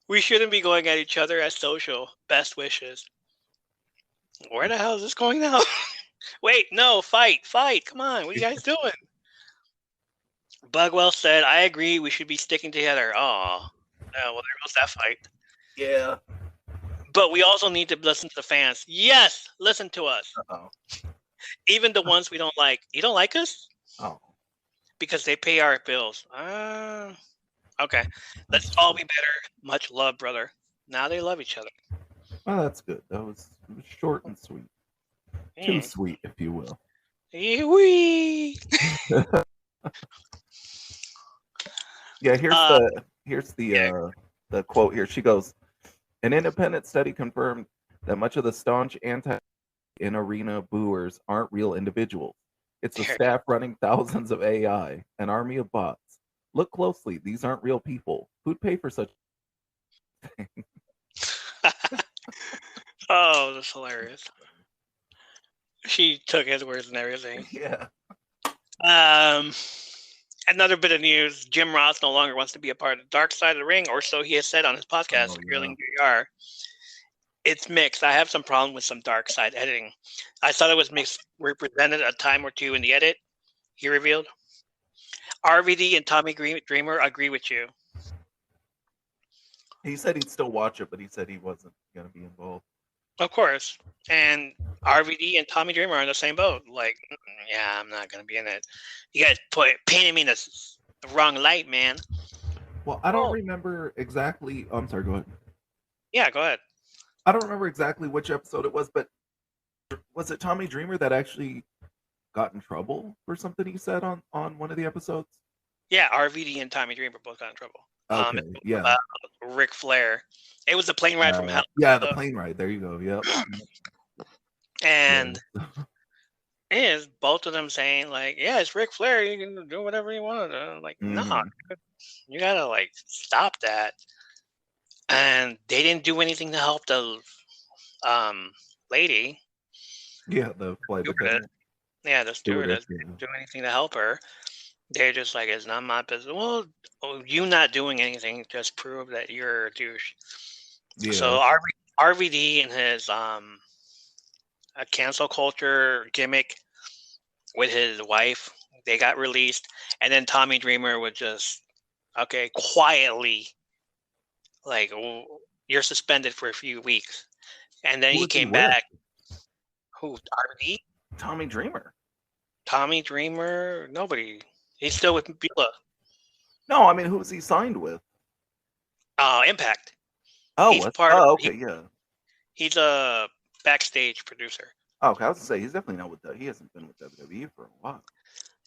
"We shouldn't be going at each other as social. Best wishes." Where the hell is this going now? Wait, no, fight. Come on. What are you guys doing? Bagwell said, "I agree. We should be sticking together." Oh, well, there goes that fight. Yeah. "But we also need to listen to the fans." Yes, listen to us. Uh-oh. Even the ones we don't like. You don't like us? Oh. Because they pay our bills. Okay. Let's all be better. Much love, brother. Now they love each other. Well, that's good. It was short and sweet. Too sweet, if you will. Wee. Yeah, here's the quote here. She goes, "An independent study confirmed that much of the staunch anti-in-arena booers aren't real individuals. It's the staff running thousands of AI, an army of bots. Look closely. These aren't real people. Who'd pay for such thing?" Oh, that's hilarious. She took his words and everything. Yeah. Another bit of news: Jim Ross no longer wants to be a part of the dark side of the ring, or so he has said on his podcast, Grilling JR. It's mixed. I have some problem with some dark side editing. I thought it was misrepresented a time or two in the edit, he revealed. RVD and Tommy Dreamer agree with you. He said he'd still watch it, but he said he wasn't going to be involved. Of course. And RVD and Tommy Dreamer are in the same boat. Like, yeah, I'm not going to be in it. You guys painted me in the wrong light, man. Well, I don't remember exactly. Oh, I'm sorry, go ahead. Yeah, go ahead. I don't remember exactly which episode it was, but was it Tommy Dreamer that actually got in trouble for something he said on one of the episodes? Yeah, RVD and Tommy Dreamer both got in trouble. Okay, yeah. Ric Flair. It was the plane ride from hell. Yeah, the plane ride. There you go. Yep. And is both of them saying like, "Yeah, it's Ric Flair. You can do whatever you want." I'm like, no, you gotta like stop that. And they didn't do anything to help the lady. Yeah, the flight attendant. Yeah, the stewardess Yeah. didn't do anything to help her. They're just like, it's not my business. Well, you not doing anything just prove that you're a douche. Yeah. So RVD and his a cancel culture gimmick with his wife, they got released, and then Tommy Dreamer would just quietly like, you're suspended for a few weeks, and then he came back. Who, RVD? Tommy Dreamer. Tommy Dreamer? Nobody. He's still with Beulah. No, I mean, who's he signed with? Impact. Oh, he's yeah. He's a backstage producer. Oh, okay, I was gonna say he's definitely not with he hasn't been with WWE for a while.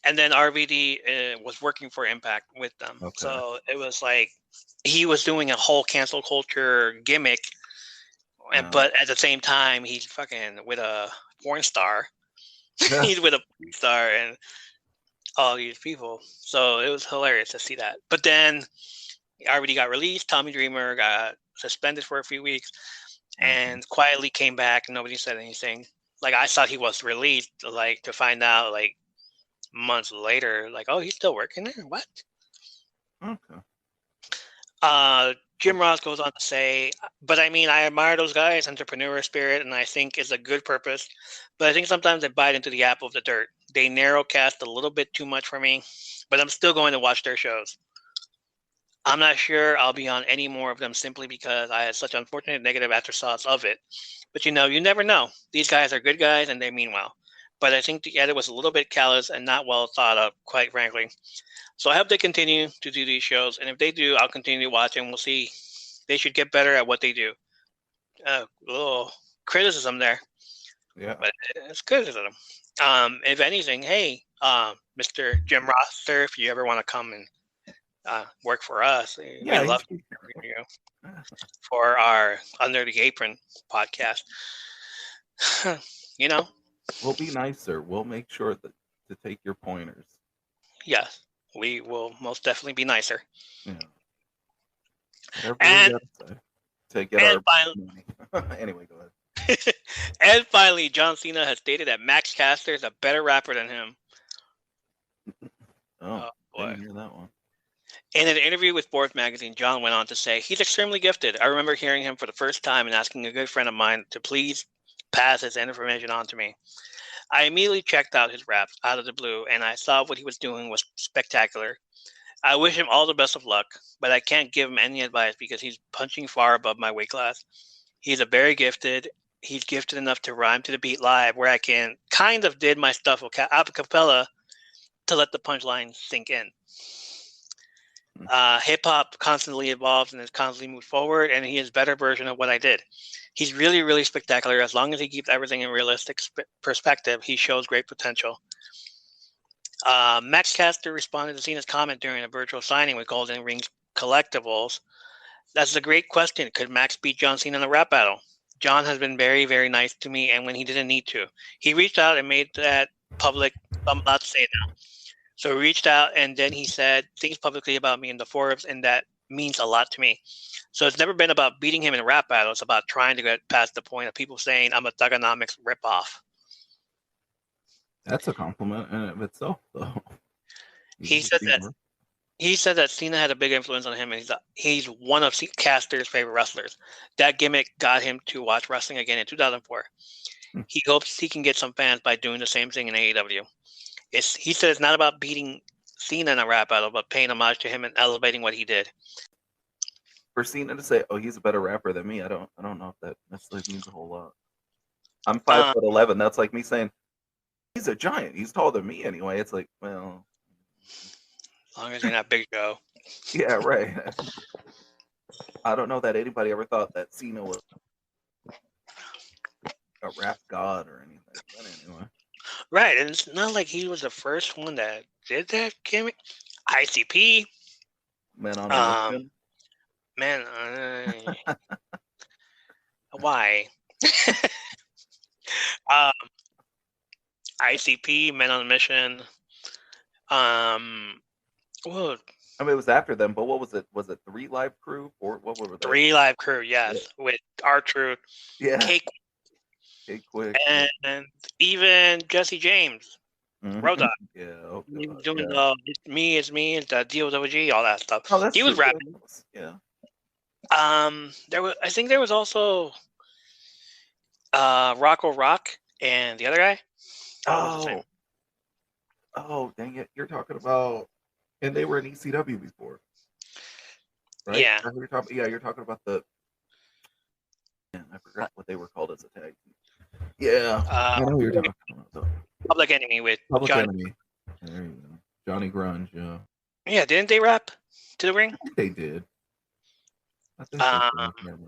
And then RVD was working for Impact with them. Okay. So it was like he was doing a whole cancel culture gimmick, but at the same time he's fucking with a porn star. He's with a porn star and all these people. So it was hilarious to see that. But then RVD got released. Tommy Dreamer got suspended for a few weeks and quietly came back. Nobody said anything. Like, I thought he was released, like, to find out, like, months later, like, oh, he's still working there? What? Okay. Jim Ross goes on to say, but I mean, I admire those guys' entrepreneurial spirit, and I think it's a good purpose. But I think sometimes they bite into the apple of the dirt. They narrow cast a little bit too much for me, but I'm still going to watch their shows. I'm not sure I'll be on any more of them simply because I had such unfortunate negative afterthoughts of it. But you never know. These guys are good guys and they mean well. But I think the edit was a little bit callous and not well thought of, quite frankly. So I hope they continue to do these shows. And if they do, I'll continue to watch and we'll see. They should get better at what they do. A little criticism there. Yeah. But it's criticism. If anything, hey, Mr. Jim Ross, sir, if you ever want to come and work for us, we love you for our Under the Apron podcast. We'll be nicer. We'll make sure to take your pointers. Yes, we will most definitely be nicer. Yeah. And anyway, go ahead. And finally, John Cena has stated that Max Caster is a better rapper than him. Oh boy. I didn't hear that one. In an interview with Sports Magazine, John went on to say, he's extremely gifted. I remember hearing him for the first time and asking a good friend of mine to please pass his information on to me. I immediately checked out his raps out of the blue, and I saw what he was doing was spectacular. I wish him all the best of luck, but I can't give him any advice because he's punching far above my weight class. He's he's gifted enough to rhyme to the beat live, where I can kind of did my stuff a cappella to let the punchline sink in. Hip-hop constantly evolves and is constantly moved forward, and he is a better version of what I did. He's really, really spectacular. As long as he keeps everything in realistic perspective, he shows great potential. Max Caster responded to Cena's comment during a virtual signing with Golden Rings Collectibles. That's a great question. Could Max beat John Cena in a rap battle? John has been very, very nice to me, and when he didn't need to. He reached out and made that public. I'm about to say it now. So he reached out, and then he said things publicly about me in the forums, and that means a lot to me. So it's never been about beating him in a rap battle. It's about trying to get past the point of people saying I'm a Thugonomics ripoff. That's a compliment in of itself, though. He said that Cena had a big influence on him, and he's one of Caster's favorite wrestlers. That gimmick got him to watch wrestling again in 2004. He hopes he can get some fans by doing the same thing in AEW. He said it's not about beating Cena in a rap battle, but paying homage to him and elevating what he did. For Cena to say, "Oh, he's a better rapper than me," I don't know if that necessarily means a whole lot. I'm 5'11". That's like me saying he's a giant. He's taller than me anyway. It's like, well, as long as you're not Big Joe. Yeah, right. I don't know that anybody ever thought that Cena was a rap god or anything. But anyway. Right, and it's not like he was the first one that did that gimmick. ICP. Man on why? ICP, Men on a Mission. Whoa, I mean, it was after them, but what was it? Was it 3 Live Crew or what were they? 3 Live Crew, yes, with R-Truth, Yeah. Cake, Quick. and even Jesse James, Road Dogg. Yeah. Oh, He was God, doing yeah. it's me, it's the DOWG, all that stuff. Oh, that's He was true. rapping. Yeah. I think there was also Rocco Rock and the other guy. What was his name? Oh, dang it! You're talking about, and they were in ECW before, right? Yeah. You're talking about the. Man, I forgot what they were called as a tag team. Yeah, I know who you're talking about. Public Enemy with Public Johnny. Enemy. There you go. Johnny Grunge. Yeah. Yeah, didn't they rap to the ring? I think they did. I think they did.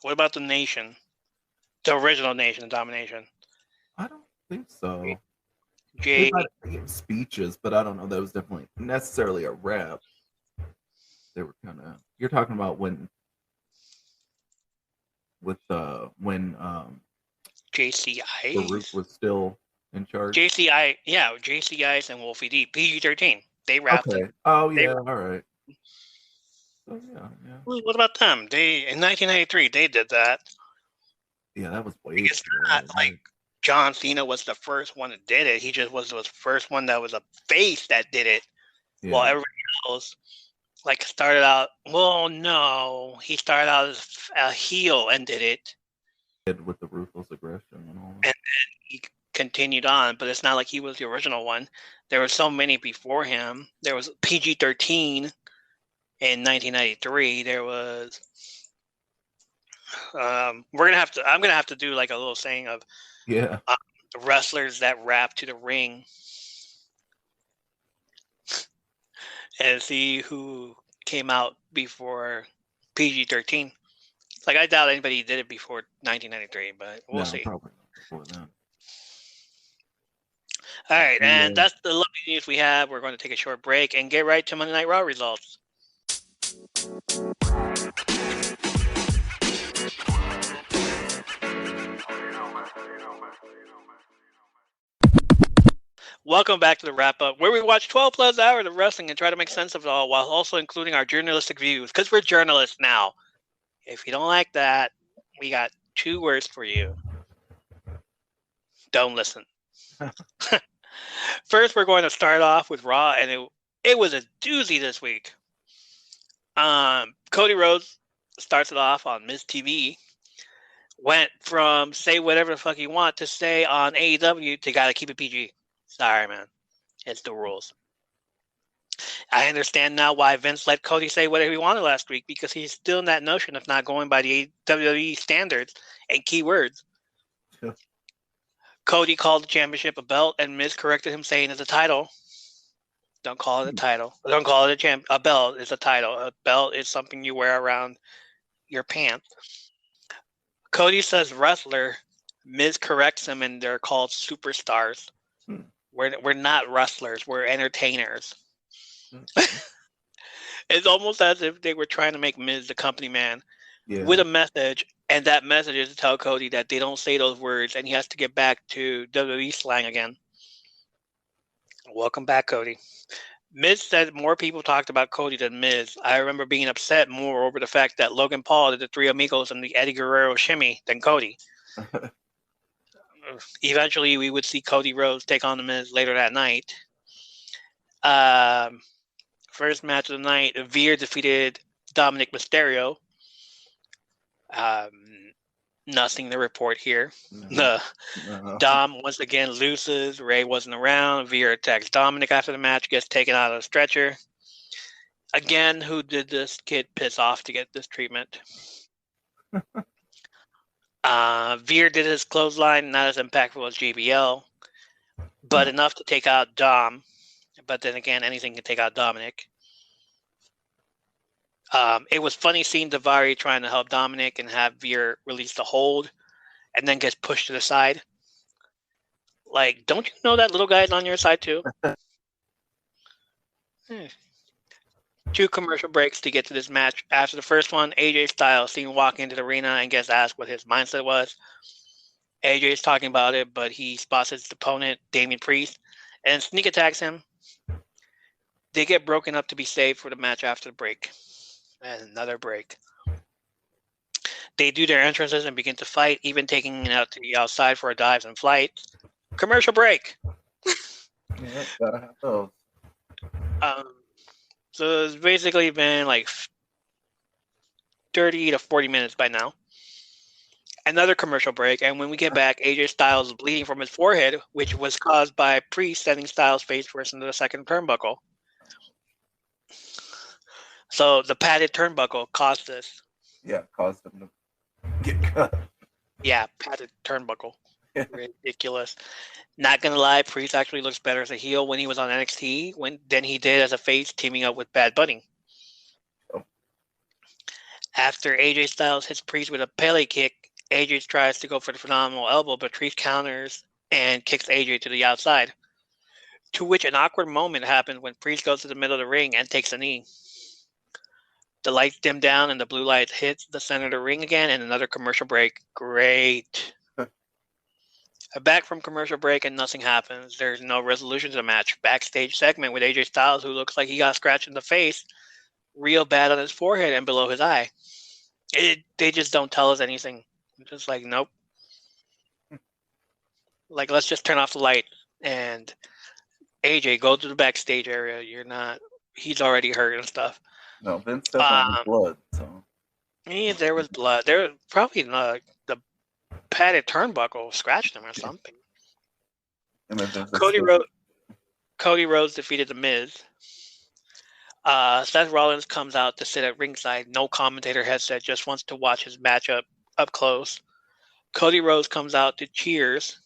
What about the Nation? The original Nation, Domination. I don't think so. Jay. They had speeches, but I don't know. That was definitely necessarily a rap. They were kind of. You're talking about when JC Ice. Farouk was still in charge. JC Ice and Wolfie D. PG-13. They rapped. Okay. Oh yeah. All right. So yeah. What about them? They in 1993 they did that. Yeah, that was way. It's not like John Cena was the first one that did it. He just was the first one that was a face that did it. Yeah. While everybody else like started out. Well, no, he started out as a heel and did it. With the ruthless aggression and all. And then he continued on, but it's not like he was the original one. There were so many before him. There was PG-13 in 1993. There was. I'm gonna have to do like a little saying of wrestlers that rap to the ring and see who came out before PG-13. Like I doubt anybody did it before 1993, but we'll see. Probably not before then. All right, and that's the lovely news we have. We're going to take a short break and get right to Monday Night Raw results. Welcome back to the wrap-up, where we watch 12 plus hours of wrestling and try to make sense of it all while also including our journalistic views, because we're journalists now. If you don't like that, we got 2 words for you. Don't listen. First, we're going to start off with Raw, and it was a doozy this week. Cody Rhodes starts it off on Miz TV. Went from say whatever the fuck you want to say on AEW to gotta keep it PG. Sorry, man. It's the rules. I understand now why Vince let Cody say whatever he wanted last week, because he's still in that notion of not going by the WWE standards and keywords. Yeah. Cody called the championship a belt, and Miz corrected him, saying it's a title. Don't call it a title. Don't call it a belt. It's a title. A belt is something you wear around your pants. Cody says wrestler. Miz corrects him, and they're called superstars. We're not wrestlers. We're entertainers. It's almost as if they were trying to make Miz the company man with a message, and that message is to tell Cody that they don't say those words, and he has to get back to WWE slang again. Welcome back, Cody. Miz said more people talked about Cody than Miz. I remember being upset more over the fact that Logan Paul did the Three Amigos and the Eddie Guerrero shimmy than Cody. Eventually, we would see Cody Rhodes take on the Miz later that night. First match of the night, Veer defeated Dominic Mysterio. Nothing to report here. No. Dom once again loses. Ray wasn't around. Veer attacks Dominic after the match, gets taken out of the stretcher. Again, who did this kid piss off to get this treatment? Veer did his clothesline, not as impactful as JBL, but enough to take out Dom. But then again, anything can take out Dominic. It was funny seeing Daivari trying to help Dominic and have Veer release the hold and then gets pushed to the side. Like, don't you know that little guy's on your side too? 2 commercial breaks to get to this match. After the first one, AJ Styles seen walk into the arena and gets asked what his mindset was. AJ is talking about it, but he spots his opponent, Damian Priest, and sneak attacks him. They get broken up to be saved for the match after the break. And another break. They do their entrances and begin to fight, even taking it out to the outside for a dives and flight. Commercial break. Yeah, gotta have those. So it's basically been like 30 to 40 minutes by now. Another commercial break, and when we get back, AJ Styles is bleeding from his forehead, which was caused by Priest sending Styles face first into the second turnbuckle. So the padded turnbuckle caused this. Yeah, caused him to get cut. Yeah, padded turnbuckle. Ridiculous. Not gonna lie, Priest actually looks better as a heel when he was on NXT than he did as a face, teaming up with Bad Bunny. Oh. After AJ Styles hits Priest with a Pele kick, AJ tries to go for the phenomenal elbow, but Priest counters and kicks AJ to the outside. To which an awkward moment happens when Priest goes to the middle of the ring and takes a knee. The lights dim down and the blue light hits the center of the ring again, and another commercial break. Great. Back from commercial break and nothing happens. There's no resolution to the match. Backstage segment with AJ Styles, who looks like he got scratched in the face, real bad on his forehead and below his eye. They just don't tell us anything. Just like, nope. Like, let's just turn off the light and AJ, go to the backstage area. He's already hurt and stuff. No, Vince definitely had blood, so. Yeah, there was blood. There was probably the padded turnbuckle scratched him or something. Cody Rhodes defeated The Miz. Seth Rollins comes out to sit at ringside. No commentator headset, just wants to watch his matchup up close. Cody Rhodes comes out to cheers.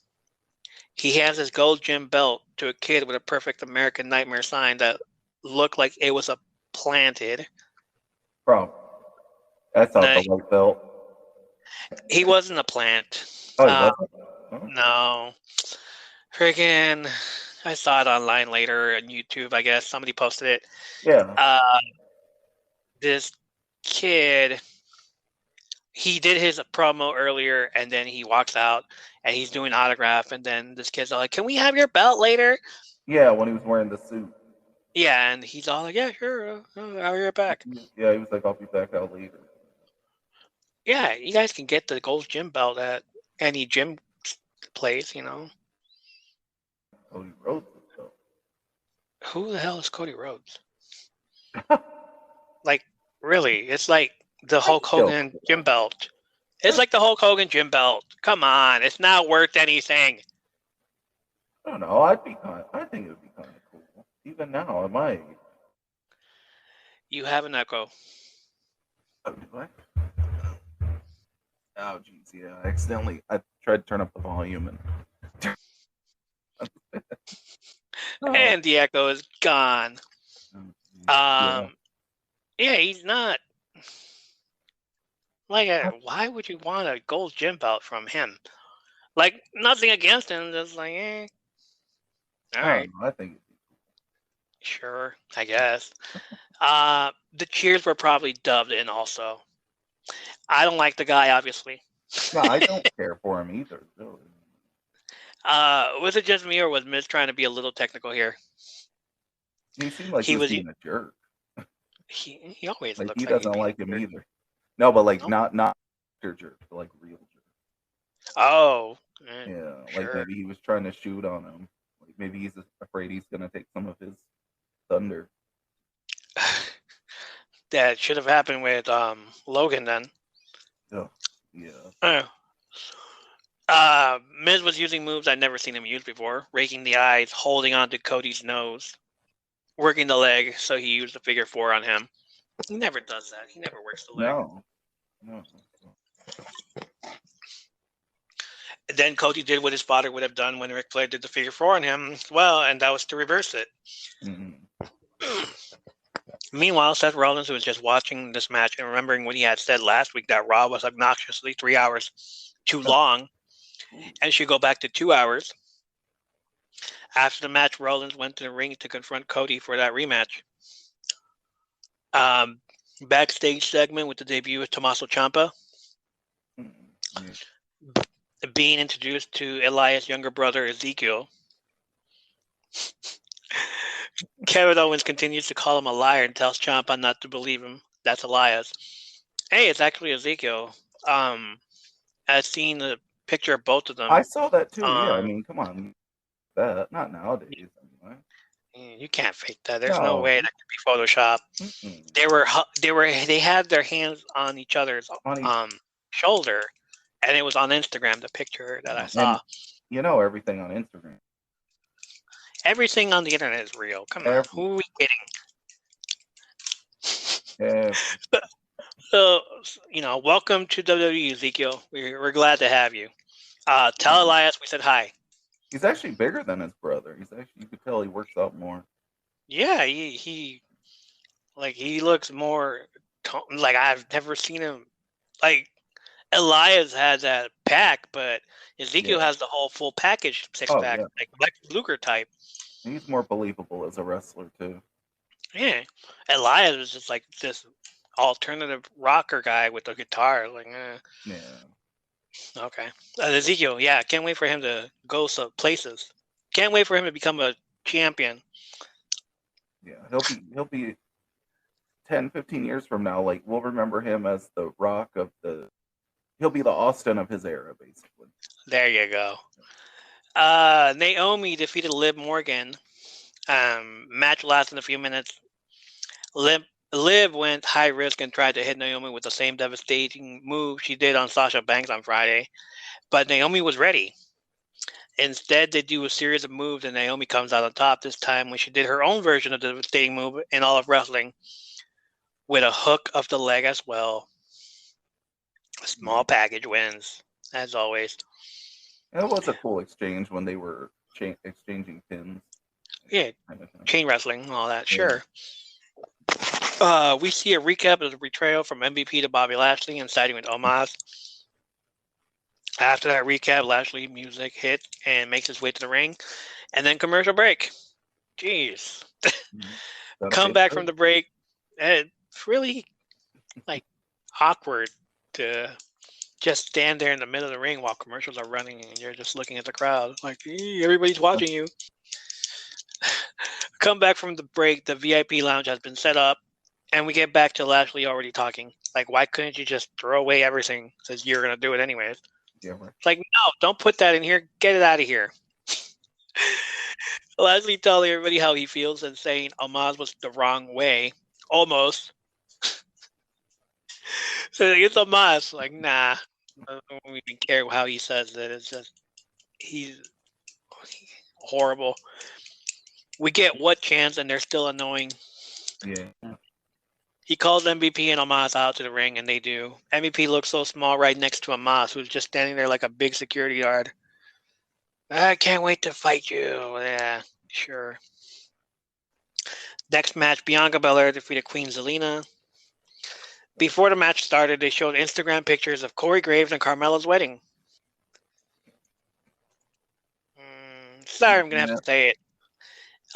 He hands his gold gym belt to a kid with a perfect American Nightmare sign that looked like it was planted. Bro, that's not the white belt. He wasn't a plant. Oh, he wasn't? Oh. No. Freaking, I saw it online later on YouTube, I guess. Somebody posted it. Yeah. This kid, he did his promo earlier, and then he walks out, and he's doing autograph, and then this kid's all like, can we have your belt later? Yeah, when he was wearing the suit. Yeah, and he's all like, yeah, sure, I'll be right back. Yeah, he was like, I'll be back out later. Yeah, you guys can get the gold gym belt at any gym place, you know. Cody Rhodes, though. Who the hell is Cody Rhodes? Like, really? It's like the Hulk Hogan gym belt. It's like the Hulk Hogan gym belt. Come on, it's not worth anything. I don't know. I think it would be kind of cool, even now at my age. You have an echo. What? Oh, geez, yeah. I tried to turn up the volume and. And the echo is gone. Yeah, he's not. Like, why would you want a gold gym belt from him? Like, nothing against him, just like, eh. All right. I think. Sure, I guess. The cheers were probably dubbed in also. I don't like the guy, obviously. No, I don't care for him either, really. Was it just me, or was Miz trying to be a little technical here? He seemed like he was being a jerk. He always like looks he like doesn't like him either. No, but like not jerk, but like real jerk. Oh. Yeah, sure. Like maybe he was trying to shoot on him. Like maybe he's afraid he's gonna take some of his thunder. That should have happened with Logan then. Oh, yeah. Miz was using moves I'd never seen him use before, raking the eyes, holding onto Cody's nose, working the leg, so he used the figure 4 on him. He never does that. He never works the leg. No. Then Cody did what his father would have done when Ric Flair did the figure 4 on him as well, and that was to reverse it. Mm-hmm. Meanwhile, Seth Rollins was just watching this match and remembering what he had said last week that Raw was obnoxiously 3 hours too long and should go back to 2 hours. After the match, Rollins went to the ring to confront Cody for that rematch. Backstage segment with the debut of Tommaso Ciampa. being introduced to Elias' younger brother, Ezekiel. Kevin Owens continues to call him a liar and tells Ciampa not to believe him. That's Elias. Hey, it's actually Ezekiel. I've seen a picture of both of them. I saw that too. Yeah, I mean, come on, that not nowadays anyway. You can't fake that. There's no way that could be Photoshop. They had their hands on each other's shoulder, and it was on Instagram. The picture that I saw. And everything on Instagram. Everything on the internet is real. Come on, who are we kidding? So welcome to WWE, Ezekiel. We're glad to have you. Tell Elias we said hi. He's actually bigger than his brother. You could tell he works out more. Yeah, he looks more like I've never seen him. Like Elias has that pack, but Ezekiel has the whole full package six-pack, like Lex Luger type. He's more believable as a wrestler too. Yeah, Elias was just like this alternative rocker guy with a guitar. Like, yeah. Okay. Ezekiel, yeah, can't wait for him to go some places. Can't wait for him to become a champion. Yeah, he'll be 10, 15 years from now, like we'll remember him as the Rock of he'll be the Austin of his era, basically. There you go. Naomi defeated Liv Morgan. Match lasted a few minutes. Liv went high risk and tried to hit Naomi with the same devastating move she did on Sasha Banks on Friday, but Naomi was ready. Instead, they do a series of moves, and Naomi comes out on top this time when she did her own version of the devastating move in all of wrestling with a hook of the leg as well. A small package wins, as always. It was a cool exchange when they were exchanging pins. Yeah, chain wrestling and all that, sure. We see a recap of the betrayal from MVP to Bobby Lashley and siding with Omos. After that recap, Lashley music hits and makes his way to the ring. And then commercial break. Jeez. Come back from the break. It's really awkward to just stand there in the middle of the ring while commercials are running and you're just looking at the crowd. Like, everybody's watching you. Come back from the break. The VIP lounge has been set up. And we get back to Lashley already talking. Like, why couldn't you just throw away everything since you're going to do it anyways? Yeah, right. It's like, no, don't put that in here. Get it out of here. Lashley telling everybody how he feels and saying Omos was the wrong way. Almost. So it's Omos. Like, nah. I don't even care how he says it. It's just, he's horrible. We get what chance and they're still annoying. Yeah. He calls MVP and Omos out to the ring, and they do. MVP looks so small right next to Omos, who's just standing there like a big security guard. I can't wait to fight you. Yeah, sure. Next match, Bianca Belair defeated Queen Zelina. Before the match started, they showed Instagram pictures of Corey Graves and Carmella's wedding. Sorry, I'm going to have to say it.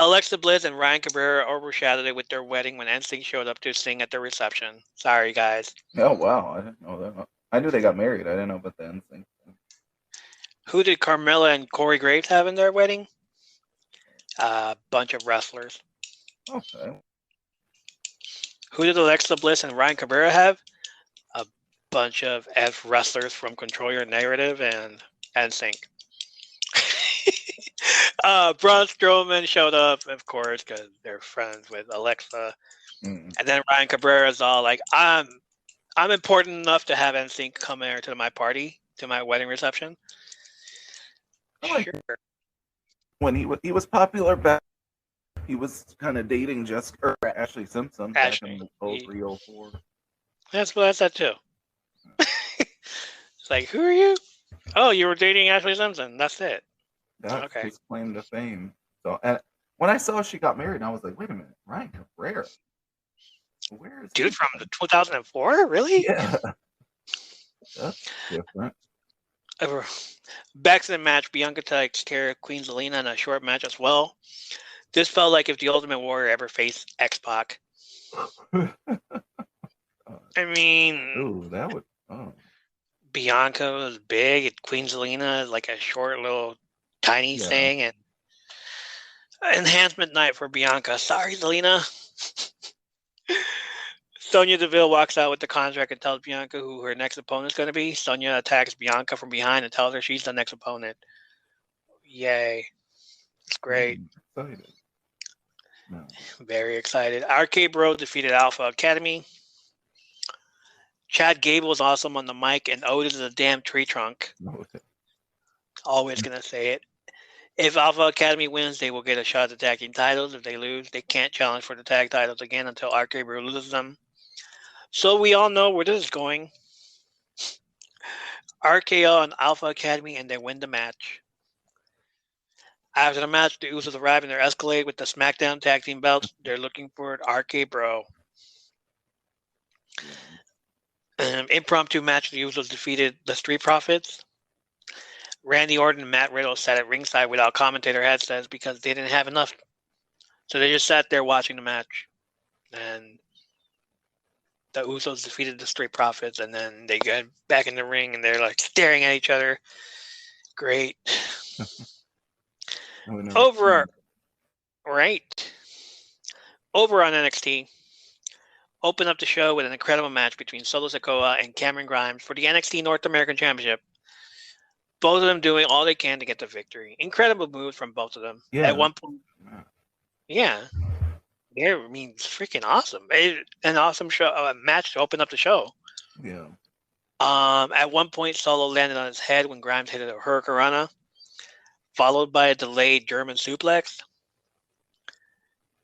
Alexa Bliss and Ryan Cabrera overshadowed it with their wedding when NSYNC showed up to sing at the reception. Sorry, guys. Oh, wow. I didn't know that. I knew they got married. I didn't know about the NSYNC. Who did Carmella and Corey Graves have in their wedding? A bunch of wrestlers. Okay. Who did Alexa Bliss and Ryan Cabrera have? A bunch of wrestlers from Control Your Narrative and NSYNC. Braun Strowman showed up, of course, because they're friends with Alexa. And then Ryan Cabrera's all like, I'm important enough to have NSYNC come here to my party, to my wedding reception. Sure. When he was popular back, he was kind of dating Ashley Simpson back in the 0304. That's what I said too. It's like, who are you? Oh, you were dating Ashley Simpson. That's it. That's his claim to fame. So, and when I saw she got married, I was like, wait a minute, Ryan Cabrera. Where is dude from the 2004? Really? Yeah. That's different. Back to the match, Bianca takes care of Queen Zelina in a short match as well. This felt like if the Ultimate Warrior ever faced X-Pac. I mean... Ooh, that would... Oh. Bianca was big, and Queen Zelina is like a short little tiny thing, and enhancement night for Bianca. Sorry, Zelina. Sonya Deville walks out with the contract and tells Bianca who her next opponent is going to be. Sonya attacks Bianca from behind and tells her she's the next opponent. Yay. It's great. Excited. No. Very excited. RK Bro defeated Alpha Academy. Chad Gable's awesome on the mic, and Otis is a damn tree trunk. Okay. Always going to say it. If Alpha Academy wins, they will get a shot at the tag team titles. If they lose, they can't challenge for the tag titles again until RK Bro loses them. So we all know where this is going. RKO and Alpha Academy, and they win the match. After the match, the Usos arrive in their Escalade with the SmackDown tag team belts. They're looking for RK Bro. Impromptu match, the Usos defeated the Street Profits. Randy Orton and Matt Riddle sat at ringside without commentator headsets because they didn't have enough. So they just sat there watching the match. And the Usos defeated the Street Profits, and then they got back in the ring, and they're like staring at each other. Great. Over on NXT, open up the show with an incredible match between Solo Sikoa and Cameron Grimes for the NXT North American Championship. Both of them doing all they can to get the victory. Incredible moves from both of them. Yeah. At one point, yeah, I mean, it's freaking awesome. An awesome show, match to open up the show. Yeah. At one point, Solo landed on his head when Grimes hit a Hurricanrana, followed by a delayed German suplex.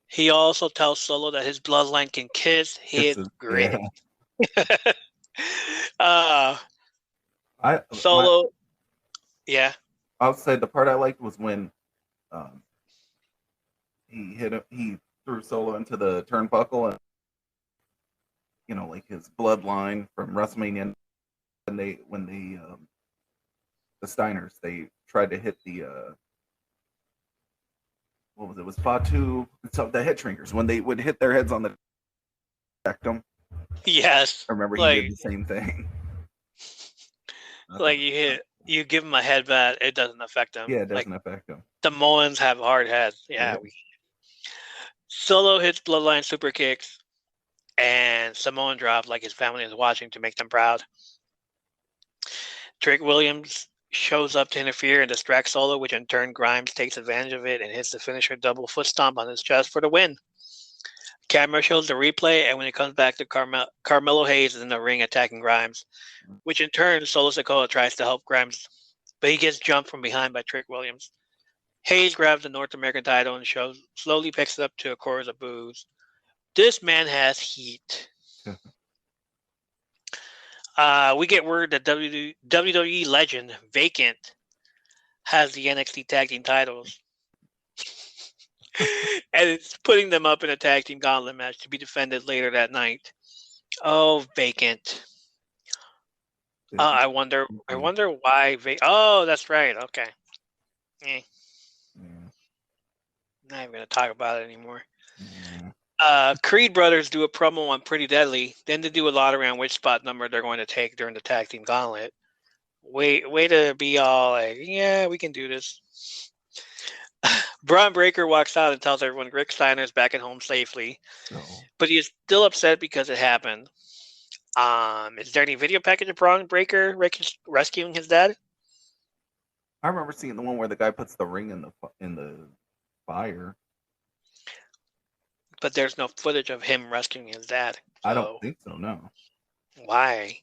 He also tells Solo that his bloodline can kiss his grit. Yeah. Solo. Yeah. I would say the part I liked was when he threw Solo into the turnbuckle, and like his bloodline from WrestleMania, and when the Steiners, they tried to hit the what was it? It was Fatu, so the head shrinkers, when they would hit their heads on the them. Yes. I remember he did the same thing. Like you give them a headbutt, it doesn't affect them. Yeah, it doesn't affect them. The Moans have hard heads. Yeah. Solo hits bloodline super kicks, and Samoan drop like his family is watching to make them proud. Trick Williams shows up to interfere and distract Solo, which in turn Grimes takes advantage of it and hits the finisher double foot stomp on his chest for the win. Camera shows the replay, and when it comes back to Carmelo Hayes is in the ring attacking Grimes, which in turn Solo Sikoa tries to help Grimes, but he gets jumped from behind by Trick Williams. Hayes grabs the North American title and slowly picks it up to a chorus of boos. This man has heat. We get word that WWE legend Vacant has the NXT tag team titles. And it's putting them up in a tag team gauntlet match to be defended later that night. Oh, Vacant. I wonder why. Oh, that's right. Okay. Not even gonna talk about it anymore. Creed brothers do a promo on Pretty Deadly. Then they do a lot around which spot number they're going to take during the tag team gauntlet. Way to be all like, yeah, we can do this. Braun Breaker walks out and tells everyone Rick Steiner is back at home safely, but he is still upset because it happened. Is there any video package of Braun Breaker rescuing his dad? I remember seeing the one where the guy puts the ring in the fire. But there's no footage of him rescuing his dad. So I don't think so, no. Why?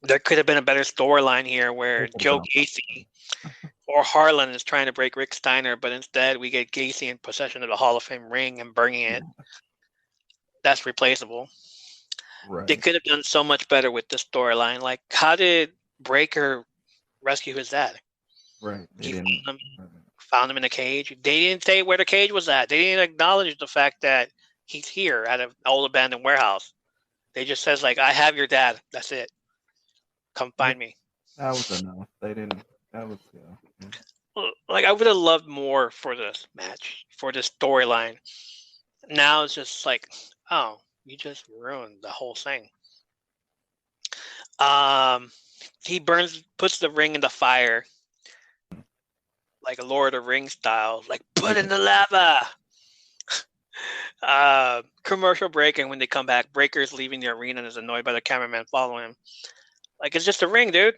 There could have been a better storyline here where Joe Gacy or Harlan is trying to break Rick Steiner, but instead we get Gacy in possession of the Hall of Fame ring and burning it. That's replaceable. Right. They could have done so much better with this storyline. Like, how did Breaker rescue his dad? Right. Found him in a cage. They didn't say where the cage was at. They didn't acknowledge the fact that he's here at an old abandoned warehouse. They just says like, I have your dad. That's it. Come find me. That was enough. They didn't. That was like, I would have loved more for this match, for this storyline. Now it's just like, oh, you just ruined the whole thing. He puts the ring in the fire, like a Lord of the Rings style, like put in the lava. Commercial break, and when they come back, Breaker's leaving the arena and is annoyed by the cameraman following him. Like, it's just a ring, dude.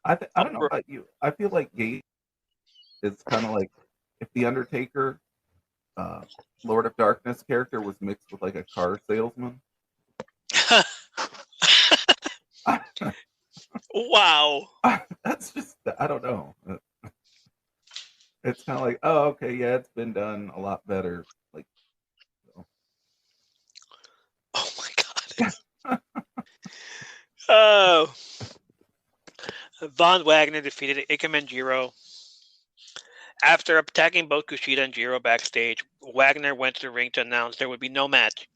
I don't know about you. I feel like Gage is kind of like if the Undertaker, Lord of Darkness character was mixed with like a car salesman. Wow. That's just, I don't know. It's kind of like, oh, okay, yeah, it's been done a lot better. Like, oh my god. Oh. Von Wagner defeated Ikemen Jiro. After attacking both Kushida and Jiro backstage, Wagner went to the ring to announce there would be no match.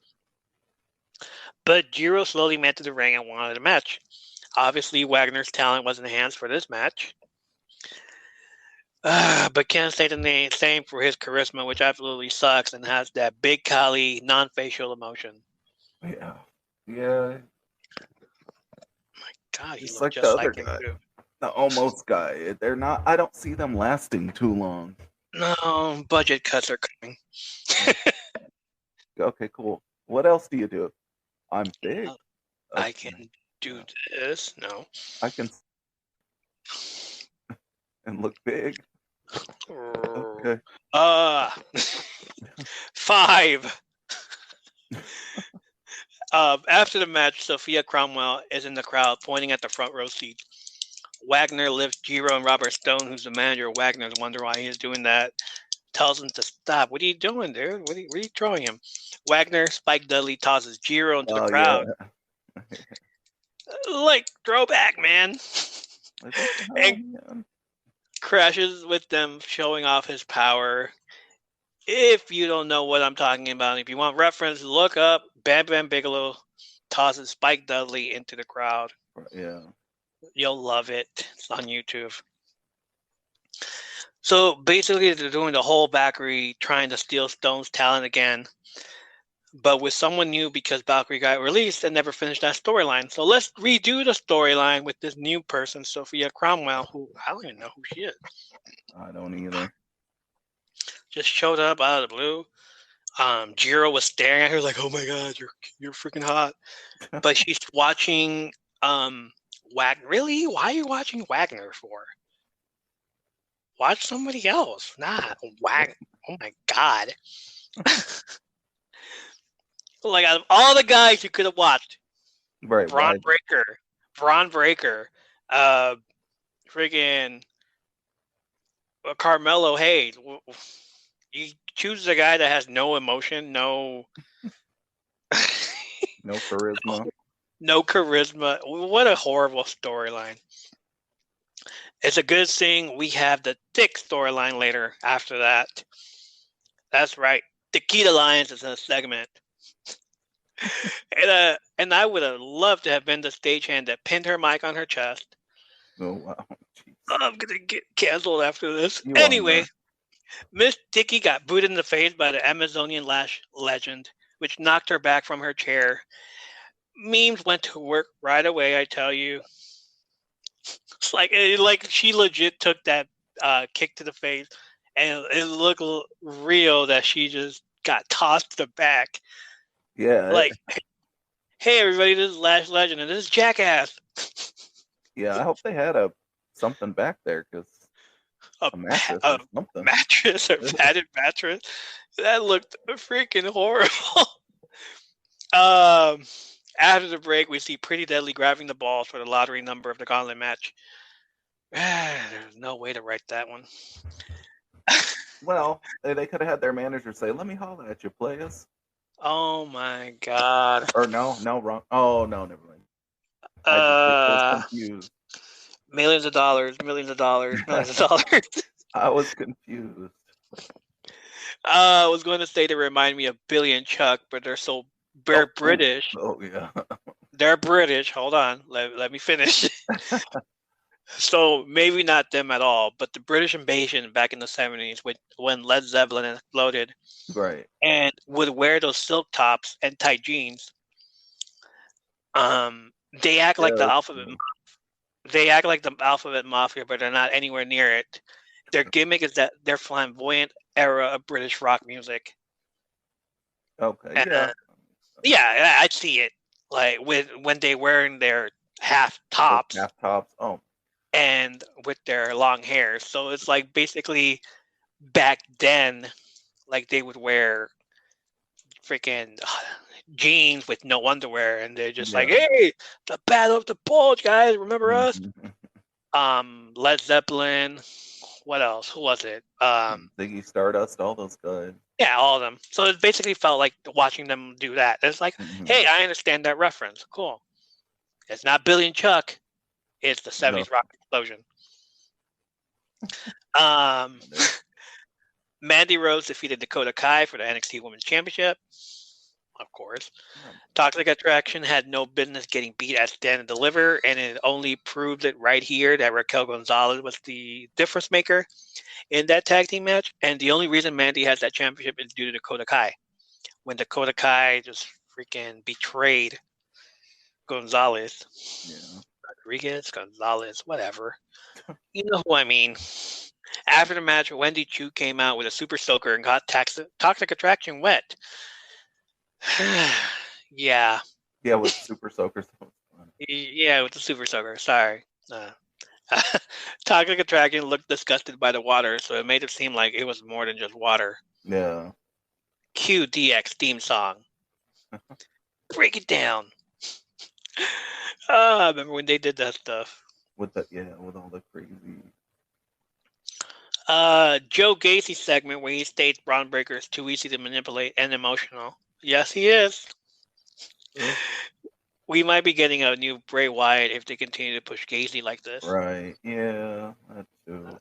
But Jiro slowly went to the ring and wanted a match. Obviously, Wagner's talent was enhanced for this match. But can't say the same for his charisma, which absolutely sucks and has that big Kali non-facial emotion. Yeah. Yeah. My God, he looks like just the like other him guy. too. The almost guy. They're not, I don't see them lasting too long. No, budget cuts are coming. Okay, cool. What else do you do? I'm big. I can do this. No. I can and look big. Okay. 5. After the match, Sophia Cromwell is in the crowd, pointing at the front row seat. Wagner lifts Jiro and Robert Stone, who's the manager of Wagner's, wonder why he's doing that. Tells him to stop. What are you doing, dude? What are you throwing him? Wagner, Spike Dudley tosses Jiro into the crowd. Yeah. Like, throwback, man. And crashes with them, showing off his power. If you don't know what I'm talking about, if you want reference, look up Bam Bam Bigelow tosses Spike Dudley into the crowd. Yeah. You'll love it. It's on YouTube. So basically, they're doing the whole Valkyrie trying to steal Stone's talent again, but with someone new because Valkyrie got released and never finished that storyline. So let's redo the storyline with this new person, Sophia Cromwell, who I don't even know who she is. I don't either. Just showed up out of the blue. Jiro was staring at her like, "Oh my God, you're freaking hot," but she's watching Wagner. Really? Why are you watching Wagner for? Watch somebody else. Nah, Wagner. Oh my God. Like, out of all the guys you could have watched, right? Braun Breaker, friggin' Carmelo Hayes. You choose a guy that has no emotion, no charisma. No charisma. What a horrible storyline. It's a good thing we have the thick storyline later after that. That's right. The Key to Lions is a segment. And I would have loved to have been the stagehand that pinned her mic on her chest. Oh, wow. Jeez. I'm going to get canceled after this. Anyway, Miss Dickey got booted in the face by the Amazonian Lash legend, which knocked her back from her chair. Memes went to work right away, I tell you. It's like she legit took that kick to the face, and it looked real that she just got tossed to the back. Yeah. Like, hey everybody, this is Lash Legend, and this is Jackass. Yeah, I hope they had something back there, because a mattress or something. Mattress or padded mattress. That looked freaking horrible. After the break, we see Pretty Deadly grabbing the balls for the lottery number of the gauntlet match. There's no way to write that one. Well, they could have had their manager say, "Let me holler at you, players." Oh my God. Or no, wrong. Oh no, never mind. I was confused. Millions of dollars. I was confused. I was going to say they remind me of Billy and Chuck, but they're British. Oh yeah. They're British. Hold on. Let me finish. So maybe not them at all, but the British invasion back in the 70s when Led Zeppelin exploded. Right. And would wear those silk tops and tight jeans. They act like the Yeah, alphabet. They act like the alphabet mafia, but they're not anywhere near it. Their gimmick is that they're flamboyant era of British rock music. okay, yeah. Yeah, I'd see it like when they wearing their half Those tops half tops. Oh, and with their long hair. So it's like basically back then, like they would wear freaking jeans with no underwear, and they're just like, yeah. "Hey, the Battle of the Bulge, guys! Remember us?" Mhm. Led Zeppelin. What else? Who was it? Ziggy Stardust, all those guys. Yeah, all of them. So it basically felt like watching them do that. It's like, Mhm. hey, I understand that reference. Cool. It's not Billy and Chuck. It's the No, 70s rock explosion. Um, Mandy Rose defeated Dakota Kai for the NXT Women's Championship. Of course. Toxic Attraction had no business getting beat at Stand and Deliver, and it only proved it right here that Raquel Gonzalez was the difference maker in that tag team match. And the only reason Mandy has that championship is due to Dakota Kai. When Dakota Kai just freaking betrayed Gonzalez. yeah. Rodriguez, Gonzalez, whatever. You know who I mean. After the match, Wendy Chu came out with a super soaker and got Toxic Attraction wet. Yeah. Yeah, with Super Soakers. Yeah, with the super soaker. Sorry. Toxic Attraction looked disgusted by the water, so it made it seem like it was more than just water. Yeah. Cue DX theme song. Break it down. I remember when they did that stuff. With the with all the crazy. Joe Gacy segment where he states Braun Breaker is too easy to manipulate and emotional. Yes, he is. We might be getting a new Bray Wyatt if they continue to push Gacy like this. Right. Yeah, that too.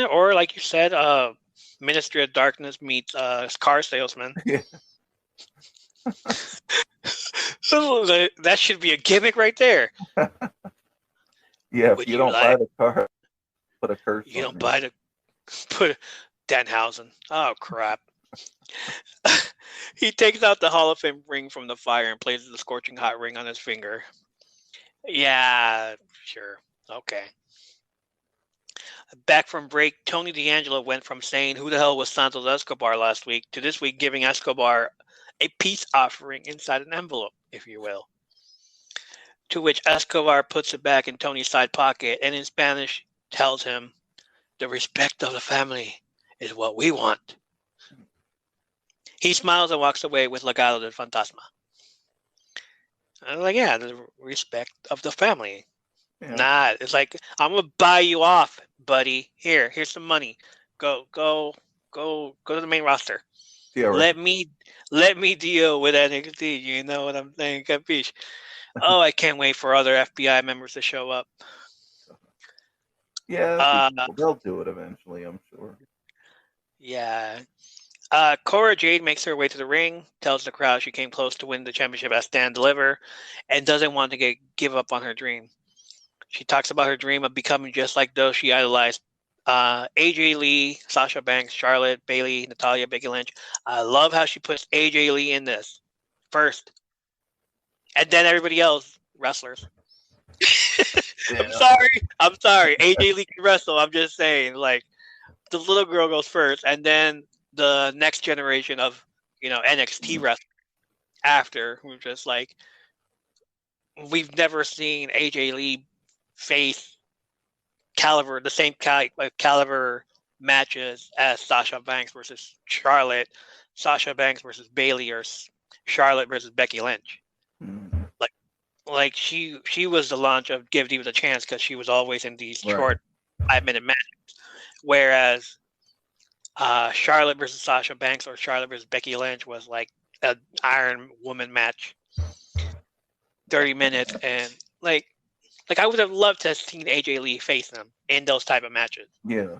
Or like you said, Ministry of Darkness meets car salesman. Yeah. That should be a gimmick right there. Yeah, if Would you don't buy the car, put a curse you on don't buy the put Danhausen. Oh crap. He takes out the Hall of Fame ring from the fire and places the scorching hot ring on his finger. Yeah, sure. Okay. Back from break, Tony D'Angelo went from saying who the hell was Santos Escobar last week to this week giving Escobar a peace offering inside an envelope, if you will. To which Escobar puts it back in Tony's side pocket and in Spanish tells him, the respect of the family is what we want. He smiles and walks away with Legado del Fantasma. I'm like, yeah, the respect of the family. Yeah. Nah, it's like, I'm gonna buy you off, buddy. Here's some money. Go to the main roster. Yeah, right. Let me deal with NXT. You know what I'm saying, capiche? Oh, I can't wait for other FBI members to show up. Yeah, they'll do it eventually, I'm sure. Yeah. Cora Jade makes her way to the ring, tells the crowd she came close to win the championship at Stand Deliver, and doesn't want to give up on her dream. She talks about her dream of becoming just like those she idolized. AJ Lee, Sasha Banks, Charlotte, Bayley, Natalya, Becky Lynch. I love how she puts AJ Lee in this first. And then everybody else, wrestlers. Yeah. I'm sorry. AJ Lee can wrestle. I'm just saying, like, the little girl goes first, and then the next generation of, NXT wrestlers after, who just like, we've never seen AJ Lee face the same caliber matches as Sasha Banks versus Charlotte, Sasha Banks versus Bayley, or Charlotte versus Becky Lynch. Mm-hmm. Like she was the launch of Give Divas a Chance because she was always in these Right. short 5-minute matches, whereas Charlotte versus Sasha Banks or Charlotte versus Becky Lynch was like an Iron Woman match, 30 minutes, and like I would have loved to have seen AJ Lee face them in those type of matches. Yeah.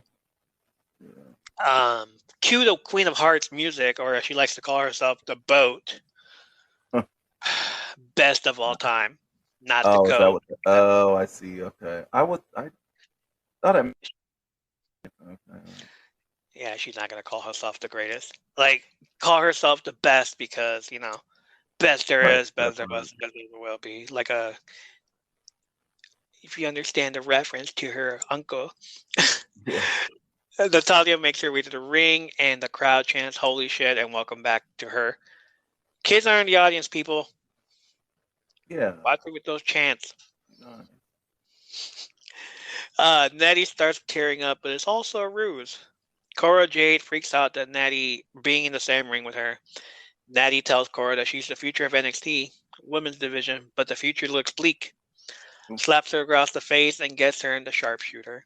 Cue the Queen of Hearts music, or as she likes to call herself, the Boat. Best of all time, not the GOAT. I see. Okay, I thought I. Okay. Yeah, she's not gonna call herself the greatest. Like, call herself the best because Best there Right, is, best there definitely. was, best there will be. Like if you understand the reference to her uncle. Yeah. Natalia makes her way to the ring, and the crowd chants "Holy shit!" and welcome back to her. Kids are in the audience, people. Yeah. Watch it with those chants. Nice. Nettie starts tearing up, but it's also a ruse. Cora Jade freaks out that Natty being in the same ring with her. Natty tells Cora that she's the future of NXT women's division, but the future looks bleak. Slaps her across the face and gets her in the sharpshooter.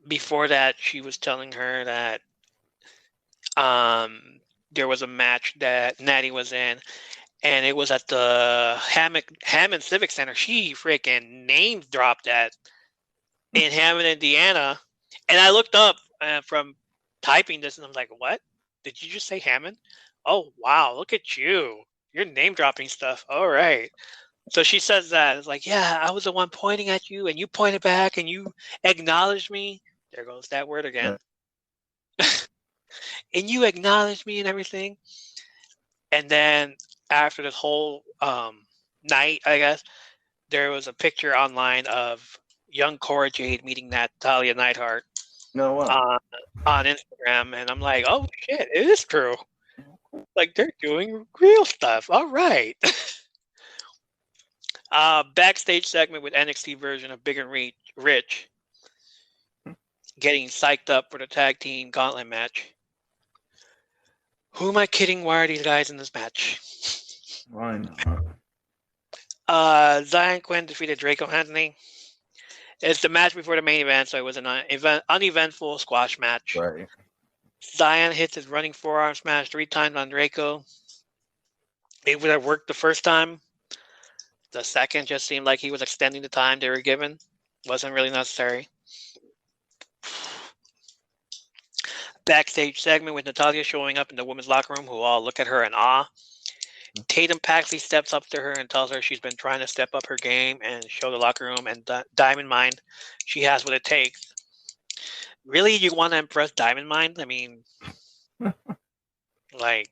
Before that, she was telling her that there was a match that Natty was in, and it was at the Hammond Civic Center. She freaking name dropped that in Hammond, Indiana. And I looked up from typing this, and I'm like, what? Did you just say Hammond? Oh, wow. Look at you. You're name dropping stuff. All right. So she says that. It's like, yeah, I was the one pointing at you, and you pointed back, and you acknowledged me. There goes that word again. And you acknowledged me and everything. And then after this whole night, I guess, there was a picture online of young Cora Jade meeting Natalia Neidhart No, wow. on Instagram, and I'm like, oh shit, it is true. Like they're doing real stuff. All right. Backstage segment with NXT version of Big and Rich getting psyched up for the tag team gauntlet match. Who am I kidding? Why are these guys in this match? Why not? Zion Quinn defeated Draco Anthony. It's the match before the main event, so it was an uneventful squash match. Right. Zion hits his running forearm smash 3 times on Draco. It would have worked the first time. The second just seemed like he was extending the time they were given. Wasn't really necessary. Backstage segment with Natalia showing up in the women's locker room, who all look at her in awe. Tatum Paxley steps up to her and tells her she's been trying to step up her game and show the locker room and Diamond Mine she has what it takes. Really, you want to impress Diamond Mine? I mean, like,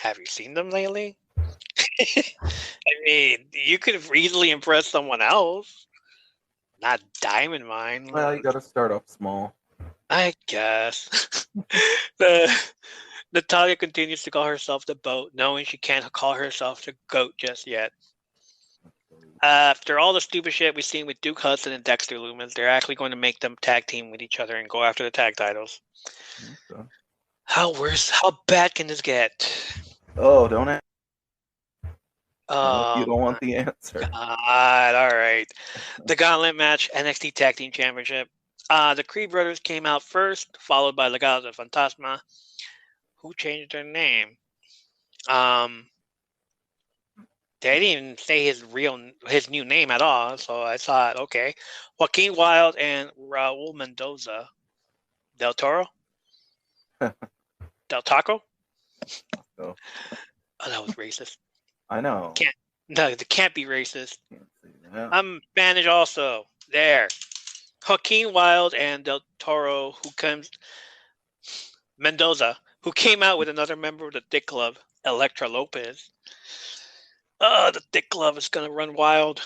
have you seen them lately? I mean, you could easily impress someone else, not Diamond Mine. Well, you got to start off small. I guess. Natalia continues to call herself the Boat, knowing she can't call herself the Goat just yet. After all the stupid shit we've seen with Duke Hudson and Dexter Lumis, they're actually going to make them tag team with each other and go after the tag titles. Okay. How bad can this get? Oh, don't ask. Oh, you don't want the answer. God, all right. The Gauntlet match, NXT Tag Team Championship. The Creed brothers came out first, followed by Legado del Fantasma, who changed their name. They didn't even say his new name at all, so I thought, okay. Joaquin Wilde and Raul Mendoza. Del Toro? Del Taco? Oh, that was racist. I know. It can't be racist. Can't say that. I'm Spanish also. There. Joaquin Wilde and Del Toro, Mendoza, who came out with another member of the Dick Club, Electra Lopez. The Dick Club is going to run wild.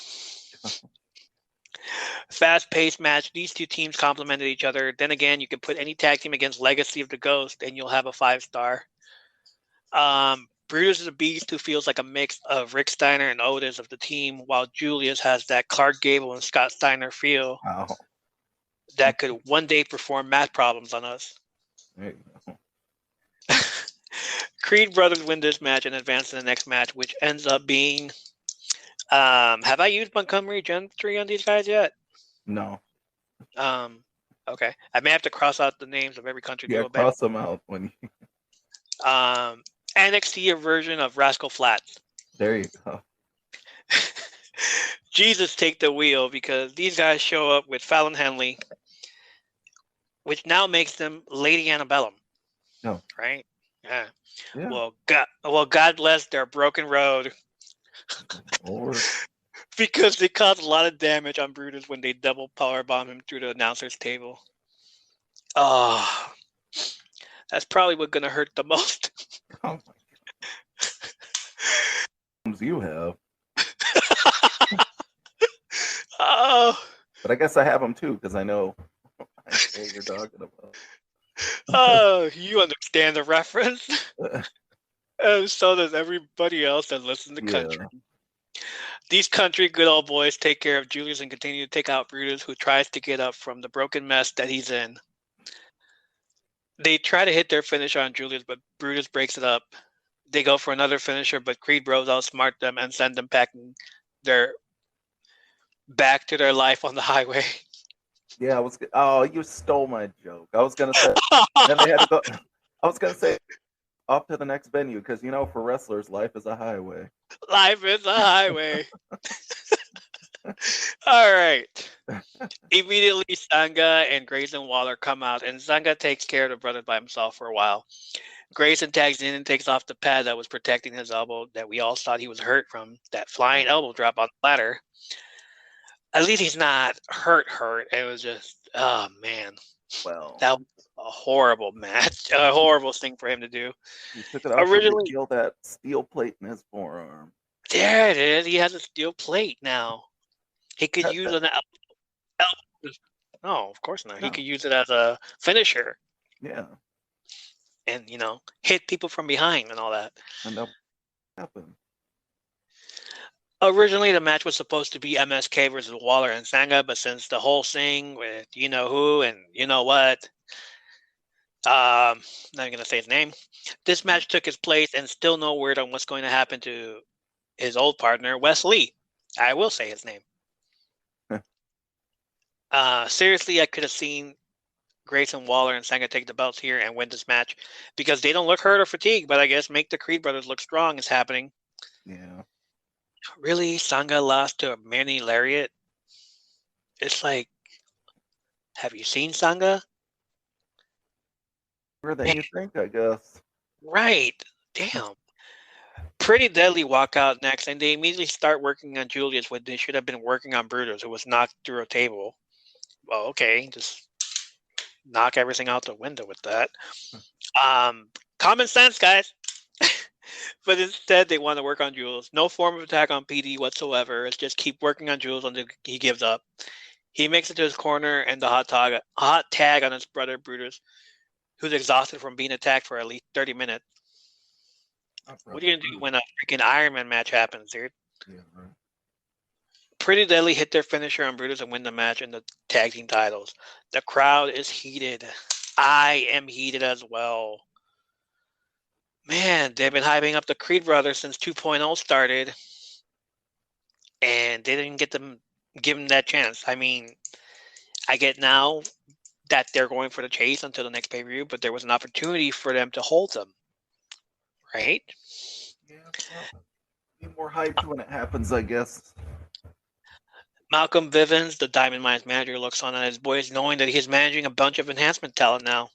Fast-paced match. These two teams complemented each other. Then again, you can put any tag team against Legacy of the Ghost, and you'll have a 5-star. Brutus is a beast who feels like a mix of Rick Steiner and Otis of the team, while Julius has that Clark Gable and Scott Steiner feel that could one day perform math problems on us. There you go. Creed brothers win this match and advance to the next match, which ends up being... have I used Montgomery Gentry on these guys yet? No. Okay. I may have to cross out the names of every country. Yeah, cross them out when you... NXT version of Rascal Flatts. There you go. Jesus take the wheel, because these guys show up with Fallon Henley, which now makes them Lady Antebellum. No. Right? Yeah. Yeah. Well, God bless their broken road. Because they caused a lot of damage on Brutus when they double powerbomb him through the announcer's table. Oh. That's probably what's gonna hurt the most. Oh my God. You have. Oh, But I guess I have them too, because I know what you're talking about. oh, you understand the reference. And so does everybody else that listens to country. These country good old boys take care of Julius and continue to take out Brutus, who tries to get up from the broken mess that he's in. They try to hit their finish on Julius, but Brutus breaks it up. They go for another finisher, but Creed Bros outsmart them and send them packing back to their life on the highway. Yeah, oh, you stole my joke. I was gonna say then they had to go. I was gonna say off to the next venue, because for wrestlers, life is a highway. Life is a highway. All right. Immediately, Sanga and Grayson Waller come out, and Sanga takes care of the brothers by himself for a while. Grayson tags in and takes off the pad that was protecting his elbow that we all thought he was hurt from that flying elbow drop on the ladder. At least he's not hurt. It was just, oh man. Well, that was a horrible match, a horrible thing for him to do. He took it out originally to feel that steel plate in his forearm. There it is. He has a steel plate now. He could use an elbow. No, of course not. No. He could use it as a finisher. Yeah. And hit people from behind and all that. And that happened. Originally, the match was supposed to be MSK versus Waller and Sanga, but since the whole thing with who and what, not going to say his name, this match took his place, and still no word on what's going to happen to his old partner, Wes Lee. I will say his name. Seriously, I could have seen Grayson Waller and Sanga take the belts here and win this match, because they don't look hurt or fatigued, but I guess make the Creed brothers look strong is happening. Yeah. Really? Sanga lost to a Manny Lariat? It's like, have you seen Sanga? Where than you think, I guess. Right. Damn. Pretty Deadly walk out next, and they immediately start working on Julius when they should have been working on Brutus, who was knocked through a table. Well, okay, just knock everything out the window with that. Common sense, guys. But instead, they want to work on Jules. No form of attack on PD whatsoever. It's just keep working on Jules until he gives up. He makes it to his corner, and the hot tag on his brother Brutus, who's exhausted from being attacked for at least 30 minutes. What are you going to do when a freaking Iron Man match happens, dude? Yeah, right. Pretty Deadly hit their finisher on Brutus and win the match in the tag team titles. The crowd is heated. I am heated as well. Man, they've been hyping up the Creed brothers since 2.0 started, and they didn't give them that chance. I mean, I get now that they're going for the chase until the next pay-per-view, but there was an opportunity for them to hold them, right? Yeah, well, be more hyped when it happens, I guess. Malcolm Bivens, the Diamond Mines manager, looks on at his boys, knowing that he's managing a bunch of enhancement talent now.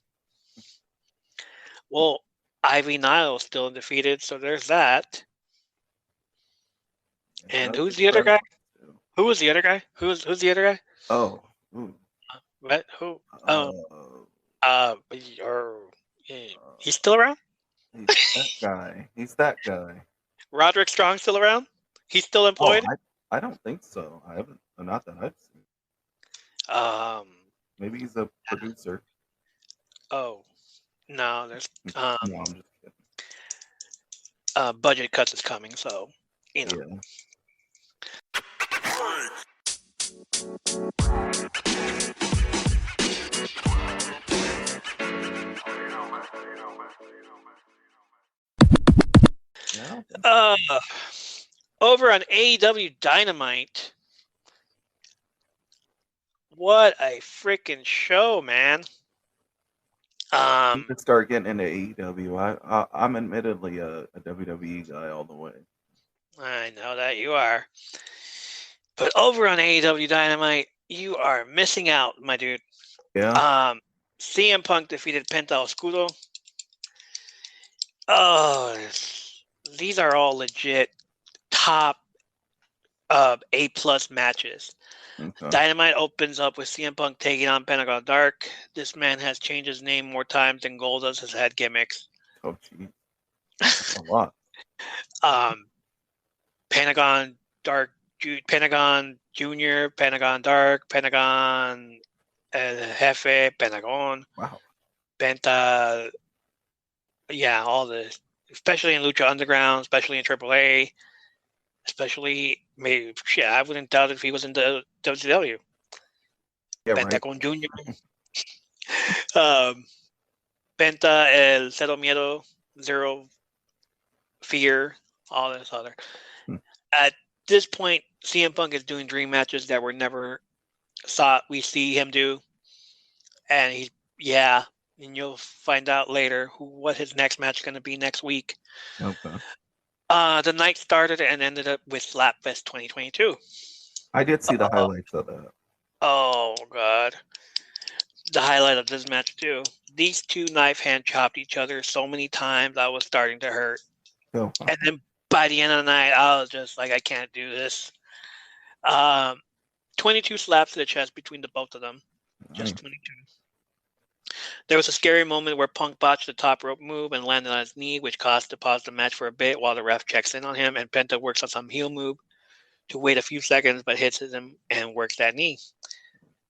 Well, Ivy Nile is still undefeated, so there's that. And who's the other guy? Who was the other guy? Who's the other guy? Oh. What? Who? He's still around? He's that guy. Roderick Strong still around? He's still employed? I don't think so. I haven't. Not that I've seen. Maybe he's a producer. Oh. No, there's no, I'm just kidding. Budget cuts is coming, so Yeah. Over on AEW Dynamite. What a freaking show, man. You could start getting into AEW. I'm admittedly a WWE guy all the way. I know that you are. But over on AEW Dynamite, you are missing out, my dude. Yeah. CM Punk defeated Penta Oscuro. Oh, these are all legit top A+ matches. Okay. Dynamite opens up with CM Punk taking on Pentagon Dark. This man has changed his name more times than Goldust has had gimmicks. Oh, geez. A lot. Pentagon Dark, Pentagon Junior, Pentagon Dark, Pentagon Jefe, Pentagon, Wow. Penta. Yeah, all this, especially in Lucha Underground, especially in AAA, especially maybe shit. I wouldn't doubt if he was in the WCW. Yeah, right. Pentagon Junior. Penta, El Cero Miedo, Zero Fear, all this other. At this point, CM Punk is doing dream matches that were never thought we see him do, and and you'll find out later what his next match is going to be next week. Okay. The night started and ended up with Slapfest 2022. I did see the highlights of that. Oh God, the highlight of this match too. These two knife hand chopped each other so many times I was starting to hurt. Oh, wow. And then by the end of the night, I was just like, I can't do this. 22 slaps to the chest between the both of them. Just 22. There was a scary moment where Punk botched the top rope move and landed on his knee, which caused to pause the match for a bit while the ref checks in on him, and Penta works on some heel move to wait a few seconds, but hits him and works that knee.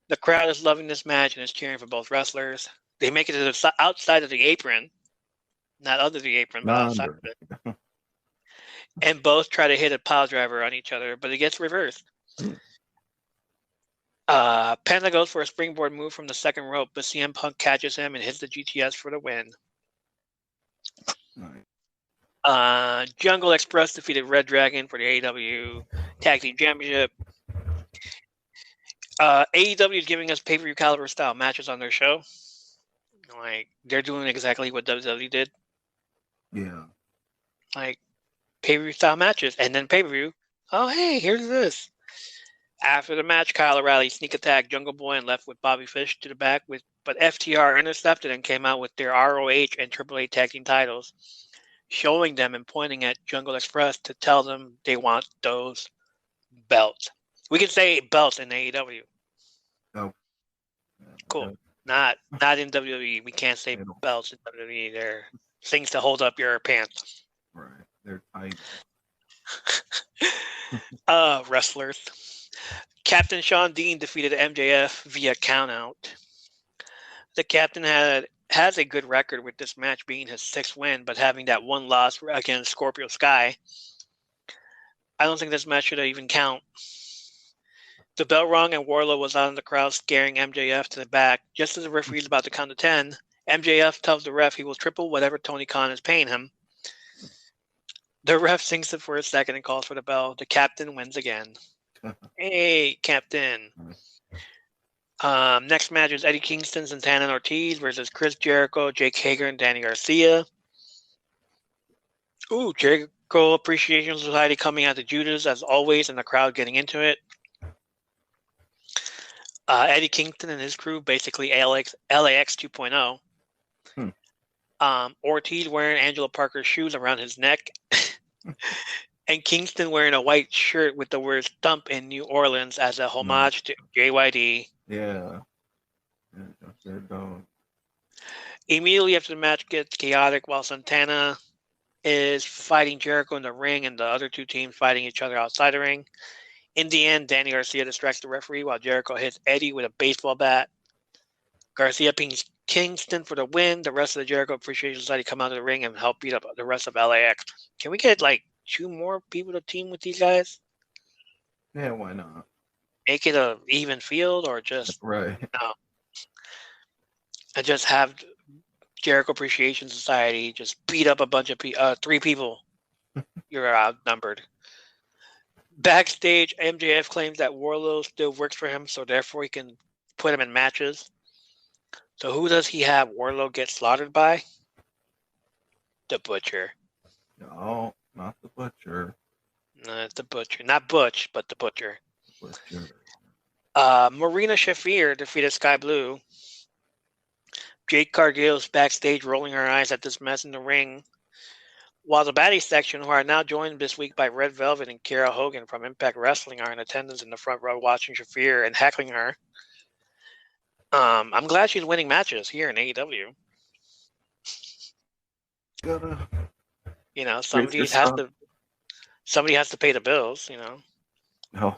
The crowd is loving this match and is cheering for both wrestlers. They make it to the outside of the apron, not under the apron, but outside of it. And both try to hit a pile driver on each other, but it gets reversed. Penta goes for a springboard move from the second rope, but CM Punk catches him and hits the GTS for the win. Jungle Express defeated Red Dragon for the AEW Tag Team Championship. AEW is giving us pay-per-view caliber style matches on their show. Like, they're doing exactly what WWE did. Yeah. Like, pay-per-view style matches, and then pay-per-view. Oh, hey, here's this. After the match, Kyle O'Reilly sneak attacked Jungle Boy and left with Bobby Fish to the back, but FTR intercepted and came out with their ROH and AAA tag team titles, showing them and pointing at Jungle Express to tell them they want those belts. We can say belts in AEW. Oh. Cool. Not in WWE. We can't say belts in WWE. They're things to hold up your pants. Right. They're tight. Wrestlers. Captain Sean Dean defeated MJF via countout. The captain has a good record with this match being his 6th win, but having that one loss against Scorpio Sky. I don't think this match should even count. The bell rung and Wardlow was out in the crowd scaring MJF to the back. Just as the referee is about to count to 10, MJF tells the ref he will triple whatever Tony Khan is paying him. The ref sings it for a second and calls for the bell. The captain wins again. Hey, Captain. Next match is Eddie Kingston, Santana, and Ortiz versus Chris Jericho, Jake Hager, and Danny Garcia. Jericho Appreciation Society coming out to Judas as always, and the crowd getting into it. Eddie Kingston and his crew, basically LAX 2.0. Ortiz wearing Angela Parker's shoes around his neck. And Kingston wearing a white shirt with the words "Thump" in New Orleans as a homage to JYD. Yeah. Immediately after the match gets chaotic while Santana is fighting Jericho in the ring and the other two teams fighting each other outside the ring. In the end, Danny Garcia distracts the referee while Jericho hits Eddie with a baseball bat. Garcia pings Kingston for the win. The rest of the Jericho Appreciation Society come out of the ring and help beat up the rest of LAX. Can we get like 2 more people to team with these guys? Yeah, why not? Make it a even field or just right. No. And just have Jericho Appreciation Society just beat up a bunch of 3 people. You're outnumbered. Backstage, MJF claims that Wardlow still works for him, so therefore he can put him in matches. So who does he have Wardlow get slaughtered by? The Butcher. No, not the Butcher. Not the Butcher. Not Butch, but the Butcher. Butcher. Marina Shafir defeated Sky Blue. Jade Cargill's backstage rolling her eyes at this mess in the ring. While the baddie section, who are now joined this week by Red Velvet and Kara Hogan from Impact Wrestling, are in attendance in the front row watching Shafir and heckling her. I'm glad she's winning matches here in AEW. You know, somebody has to pay the bills. You know. No.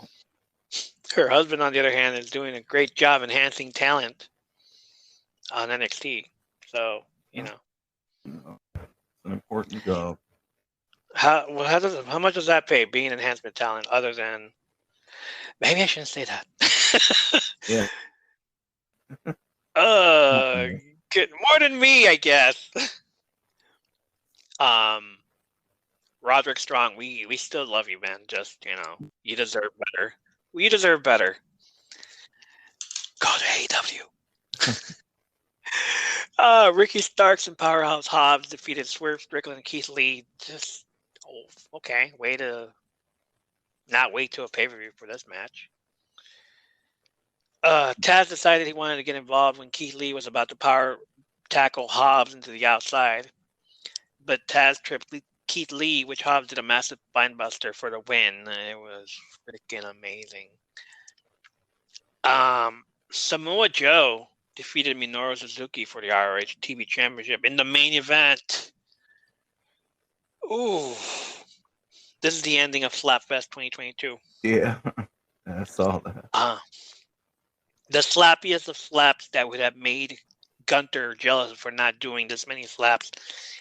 Her husband, on the other hand, is doing a great job enhancing talent on NXT. So, you know. It's an important job. How much does that pay, being enhancement talent, other than... Maybe I shouldn't say that. Yeah. Good, more than me, I guess. Roderick Strong, we still love you, man. Just, you know, you deserve better. We deserve better. Go to AEW. Ricky Starks and Powerhouse Hobbs defeated Swerve Strickland and Keith Lee. Just, okay, way to not wait to a pay-per-view for this match. Taz decided he wanted to get involved when Keith Lee was about to power tackle Hobbs into the outside, but Taz tripped Keith Lee, which Hobbs did a massive spinebuster for the win. It was freaking amazing. Samoa Joe defeated Minoru Suzuki for the ROH TV Championship in the main event. Ooh. This is the ending of Slapfest 2022. Yeah, I saw that. The slappiest of slaps that would have made Gunter jealous for not doing this many slaps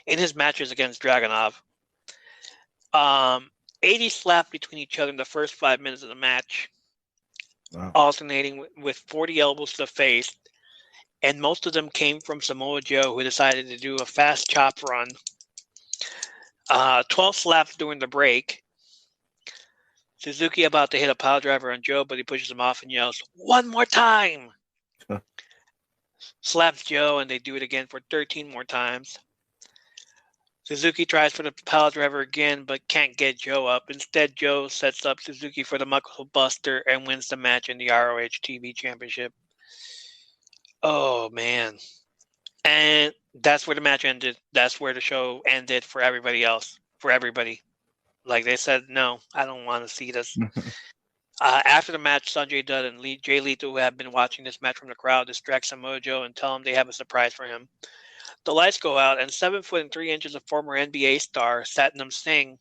in his matches against Dragunov. 80 slaps between each other in the first 5 minutes of the match. Wow. Alternating with 40 elbows to the face, and most of them came from Samoa Joe, who decided to do a fast chop run. 12 slaps during the break. Suzuki about to hit a pile driver on Joe, but he pushes him off and yells, "One more time!" Slaps Joe, and they do it again for 13 more times. Suzuki tries for the pile driver again, but can't get Joe up. Instead, Joe sets up Suzuki for the Muscle Buster and wins the match in the ROH TV Championship. Oh, man. And that's where the match ended. That's where the show ended for everybody else. For everybody. Like they said, no, I don't want to see this. After the match, Sanjay Dutt and Jay Lethal, who have been watching this match from the crowd, distract Samoa Joe and tell him they have a surprise for him. The lights go out, and 7 foot and 3 inches of former NBA star Satnam Singh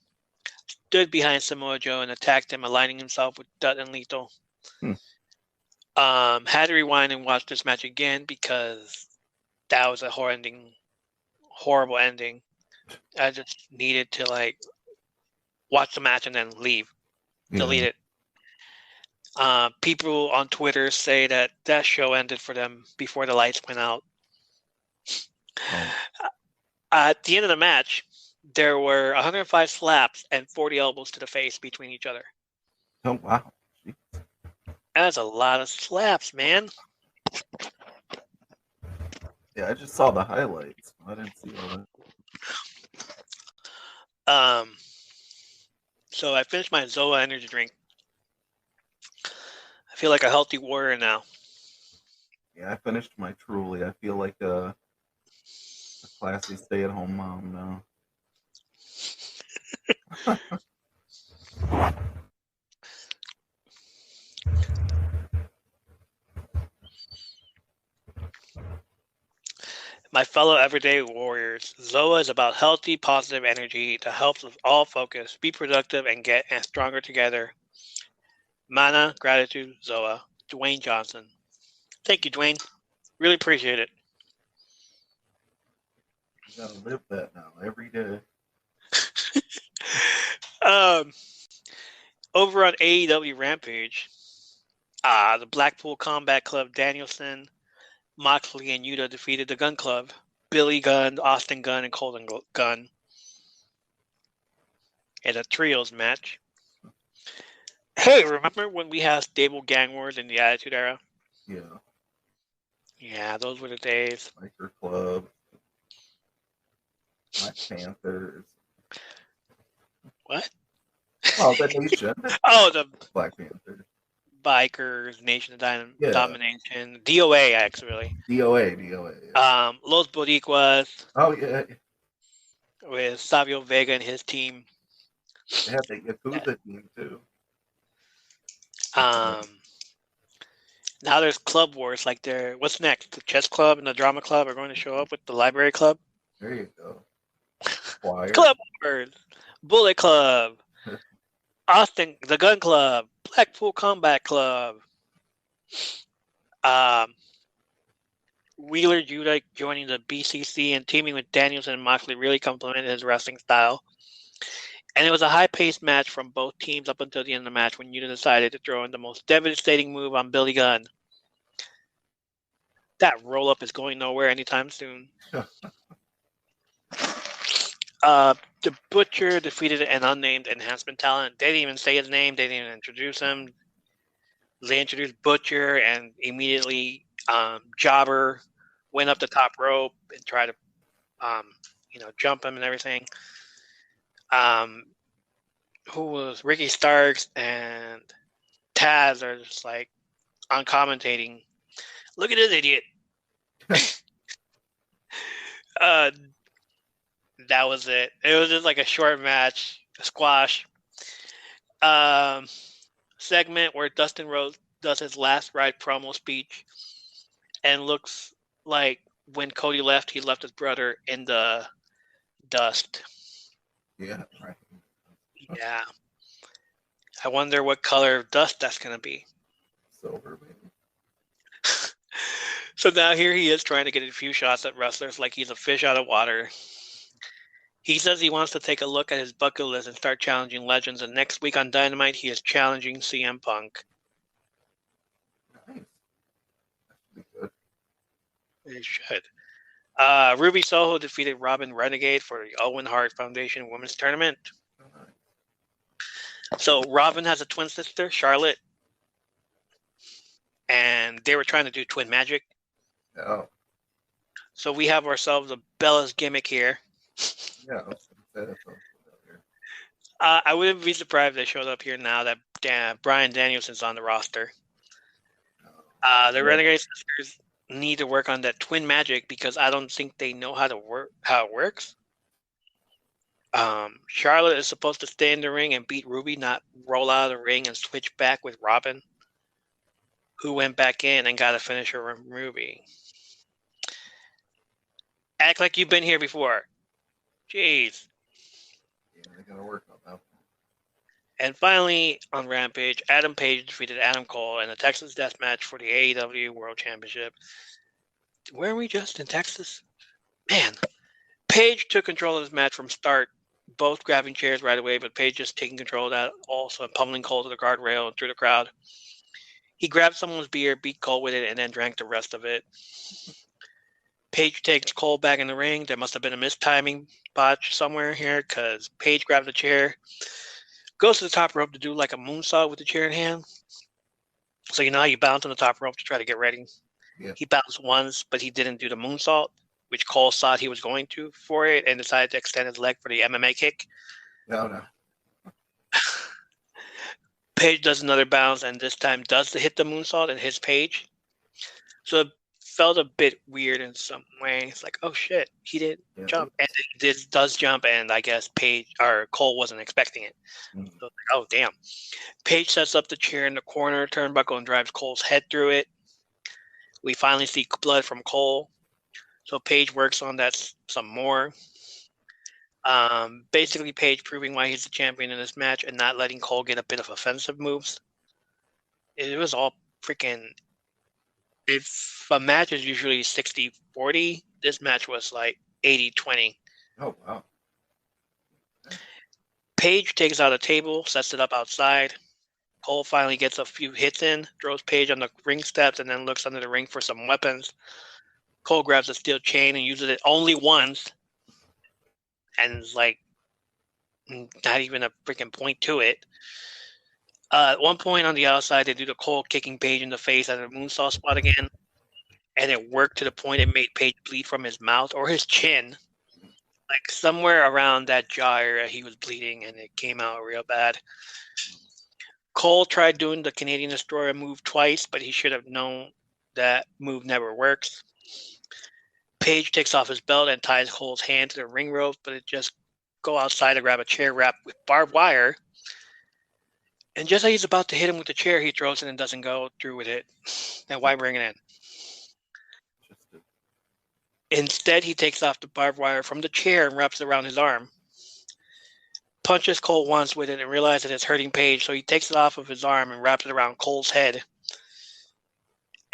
stood behind Samoa Joe and attacked him, aligning himself with Dutt and Lethal. Had to rewind and watch this match again because that was a horrible ending. I just needed to watch the match and then leave, delete it. People on Twitter say that show ended for them before the lights went out. At the end of the match, there were 105 slaps and 40 elbows to the face between each other. Oh, wow. Jeez. That's a lot of slaps, man. Yeah, I just saw the highlights. I didn't see all that. So I finished my Zoa energy drink. I feel like a healthy warrior now. Yeah, I finished my Truly. I feel like a classy stay-at-home mom now. My fellow everyday warriors, Zoa is about healthy, positive energy that helps us all focus, be productive, and get stronger together. Mana, gratitude, Zoa. Dwayne Johnson. Thank you, Dwayne. Really appreciate it. You gotta live that now every day. Over on AEW Rampage, the Blackpool Combat Club, Danielson, Moxley, and Yuta defeated the Gun Club, Billy Gunn, Austin Gunn, and Colton Gunn in a trios match. Hey, remember when we had stable gang wars in the Attitude Era? Yeah. Yeah, those were the days. Biker Club, Black Panthers. What? Oh, the Nation. Oh, the Black Panthers. Bikers, Nation of Domination, DOA, actually. DOA. Yeah. Los Boricuas. Oh, yeah. with Savio Vega and his team. They have the Yakuza team too. Um, now there's club wars. Like what's next? The chess club and the drama club are going to show up with the library club. There you go. Choir. Club wars, Bullet Club, Austin, the Gun Club, Blackpool Combat Club. Wheeler Yuta joining the BCC and teaming with Danielson and Moxley really complimented his wrestling style. And it was a high-paced match from both teams up until the end of the match when Yuta decided to throw in the most devastating move on Billy Gunn. That roll-up is going nowhere anytime soon. The Butcher defeated an unnamed enhancement talent. They didn't even say his name. They didn't even introduce him. They introduced Butcher, and immediately Jobber went up the top rope and tried to, jump him and everything. Who was Ricky Starks and Taz are just like on commentating. Look at this idiot. That was it. It was just like a short match, a squash. Segment where Dustin Rhodes does his last ride promo speech and looks like when Cody left, he left his brother in the dust. Yeah, right. Yeah. I wonder what color of dust that's going to be. Silver, baby. So now here he is trying to get a few shots at wrestlers like he's a fish out of water. He says he wants to take a look at his bucket list and start challenging legends, and next week on Dynamite, he is challenging CM Punk. Nice. That should be good. It should. Ruby Soho defeated Robin Renegade for the Owen Hart Foundation Women's Tournament. Oh, nice. So Robin has a twin sister, Charlotte, and they were trying to do twin magic. Oh. So we have ourselves a Bella's gimmick here. Yeah, I was gonna say that sounds familiar. I wouldn't be surprised if they showed up here now that Bryan Danielson's on the roster. The Renegade sisters need to work on that twin magic because I don't think they know how it works. Charlotte is supposed to stay in the ring and beat Ruby, not roll out of the ring and switch back with Robin, who went back in and got a finisher from Ruby. Act like you've been here before. Jeez. Yeah, they gotta work on that. And finally, on Rampage, Adam Page defeated Adam Cole in a Texas Death Match for the AEW World Championship. Were we just in Texas? Man. Page took control of this match from start, both grabbing chairs right away, but Page just taking control of that, also pummeling Cole to the guardrail and through the crowd. He grabbed someone's beer, beat Cole with it, and then drank the rest of it. Page takes Cole back in the ring. There must have been a mistiming botch somewhere here because Page grabbed the chair, goes to the top rope to do like a moonsault with the chair in hand. So you know how you bounce on the top rope to try to get ready? Yeah. He bounced once, but he didn't do the moonsault, which Cole thought he was going to for it and decided to extend his leg for the MMA kick. No. Page does another bounce and this time does hit the moonsault and hits Page. So it felt a bit weird in some way. It's like, oh shit, he did jump. And it does jump, and I guess Cole wasn't expecting it. Mm-hmm. So like, oh damn. Page sets up the chair in the corner turnbuckle and drives Cole's head through it. We finally see blood from Cole. So Page works on that some more. Basically, Page proving why he's the champion in this match and not letting Cole get a bit of offensive moves. It was all freaking... If a match is usually 60-40, this match was like 80-20. Oh, wow. Page takes out a table, sets it up outside. Cole finally gets a few hits in, throws Page on the ring steps, and then looks under the ring for some weapons. Cole grabs a steel chain and uses it only once. And it's like, not even a freaking point to it. At one point on the outside, they do the Cole kicking Page in the face at a moonsault spot again. And it worked to the point it made Page bleed from his mouth or his chin. Like somewhere around that jaw area, he was bleeding and it came out real bad. Cole tried doing the Canadian Destroyer move twice, but he should have known that move never works. Page takes off his belt and ties Cole's hand to the ring rope, but it just go outside to grab a chair wrapped with barbed wire. And just as he's about to hit him with the chair, he throws it and doesn't go through with it. And why bring it in? Instead, he takes off the barbed wire from the chair and wraps it around his arm. Punches Cole once with it and realizes it's hurting Page, so he takes it off of his arm and wraps it around Cole's head.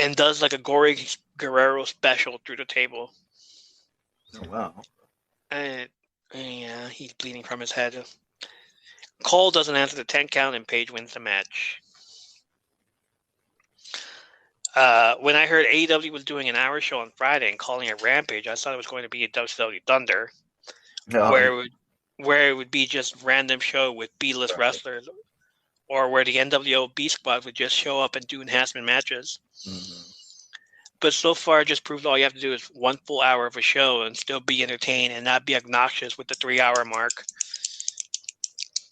And does like a gory Guerrero special through the table. Oh, wow. And yeah, he's bleeding from his head. Cole doesn't answer the 10 count and Page wins the match. When I heard AEW was doing an hour show on Friday and calling it Rampage, I thought it was going to be a WCW Thunder, where it would be just random show with B-list wrestlers, or where the NWO B Squad would just show up and do enhancement matches. Mm-hmm. But so far, it just proves all you have to do is 1 full hour of a show and still be entertained and not be obnoxious with the 3-hour mark.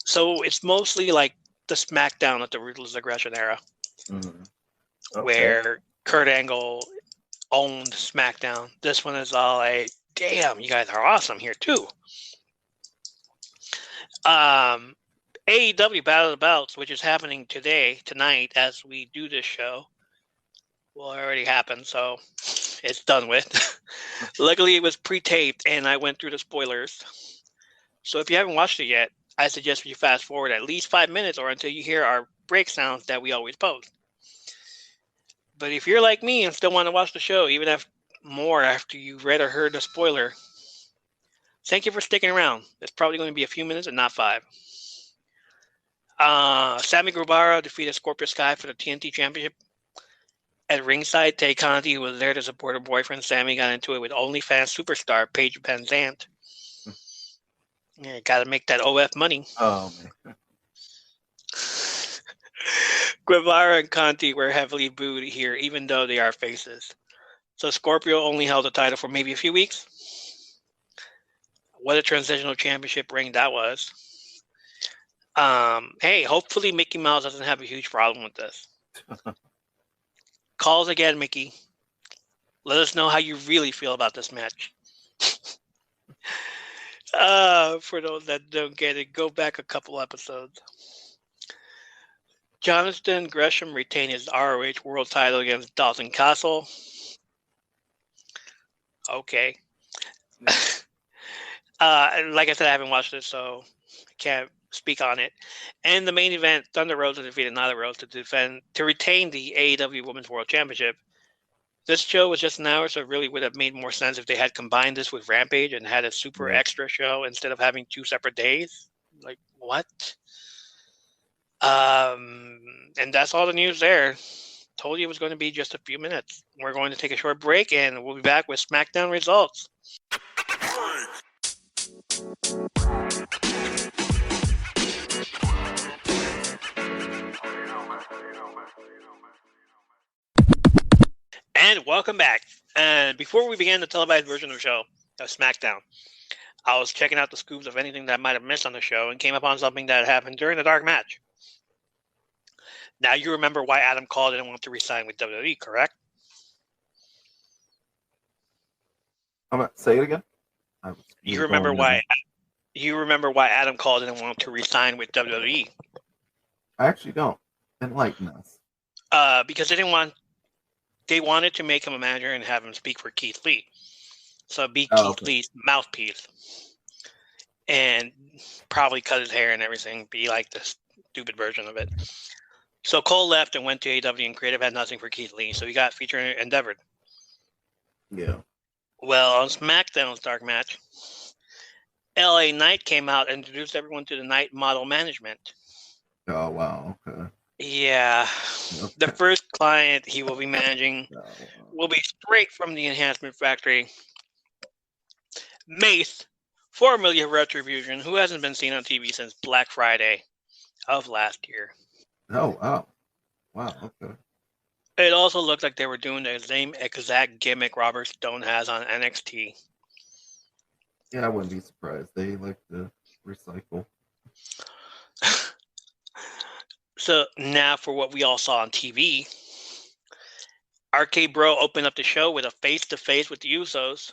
So it's mostly like the SmackDown of the Ruthless Aggression era, where Kurt Angle owned SmackDown. This one is all like, damn, you guys are awesome here too. AEW Battle of the Belts, which is happening tonight, as we do this show. Well, it already happened, so it's done with. Luckily, it was pre-taped, and I went through the spoilers. So if you haven't watched it yet, I suggest you fast forward at least 5 minutes or until you hear our break sounds that we always post. But if you're like me and still want to watch the show, even after you read or heard the spoiler, thank you for sticking around. It's probably going to be a few minutes and not 5. Sammy Guevara defeated Scorpio Sky for the TNT Championship. At ringside, Tay Conti, who was there to support her boyfriend Sammy, got into it with OnlyFans superstar Paige Van Zandt. Yeah, got to make that OF money. Oh, man. Guevara and Conti were heavily booed here, even though they are faces. So Scorpio only held the title for maybe a few weeks. What a transitional championship ring that was. Hey, hopefully Mickey Mouse doesn't have a huge problem with this. Calls again, Mickey. Let us know how you really feel about this match. For those that don't get it, go back a couple episodes. Jonathan Gresham retained his ROH World title against Dalton Castle. Okay. Like I said, I haven't watched it, so I can't speak on it. And the main event, Thunder Rosa defeated Nyla Rose to retain the AEW Women's World Championship. This show was just an hour, so it really would have made more sense if they had combined this with Rampage and had a super extra show instead of having 2 separate days. Like, what? And that's all the news there. Told you it was going to be just a few minutes. We're going to take a short break, and we'll be back with SmackDown results. And welcome back. And before we began the televised version of the show, of SmackDown, I was checking out the scoops of anything that I might have missed on the show and came upon something that happened during the dark match. Now you remember why Adam Cole didn't want to resign with WWE, correct? Say it again. You remember why Adam Cole didn't want to resign with WWE? I actually don't. Enlighten us. Because they wanted to make him a manager and have him speak for Keith Lee. So be Keith Lee's mouthpiece. And probably cut his hair and everything, be like the stupid version of it. So Cole left and went to AEW, and creative had nothing for Keith Lee, so he got featured and endeavored. Yeah. Well, on SmackDown's dark match, LA Knight came out and introduced everyone to the Knight model management. Oh, wow. Okay. Yeah. Okay. The first client he will be managing will be straight from the Enhancement Factory. Mace, formerly of Retribution, who hasn't been seen on TV since Black Friday of last year. Oh, wow. Wow, okay. It also looked like they were doing the same exact gimmick Robert Stone has on NXT. Yeah, I wouldn't be surprised. They like to recycle. So now for what we all saw on TV, RK Bro opened up the show with a face-to-face with the Usos.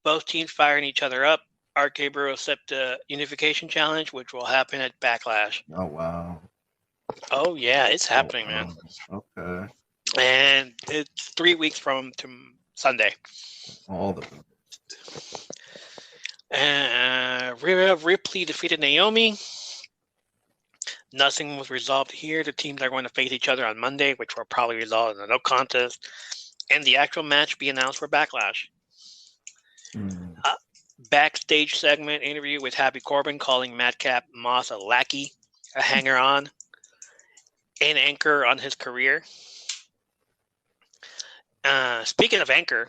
Both teams firing each other up. RK Bro accepted the Unification Challenge, which will happen at Backlash. Oh, wow. Oh, yeah, it's happening, man. Okay. And it's 3 weeks from Sunday. All the Ripley defeated Naomi. Nothing was resolved here. The teams are going to face each other on Monday, which will probably result in a no contest. And the actual match be announced for Backlash. Backstage segment interview with Happy Corbin calling Madcap Moss a lackey, a hanger-on, an anchor on his career. Speaking of Anchor,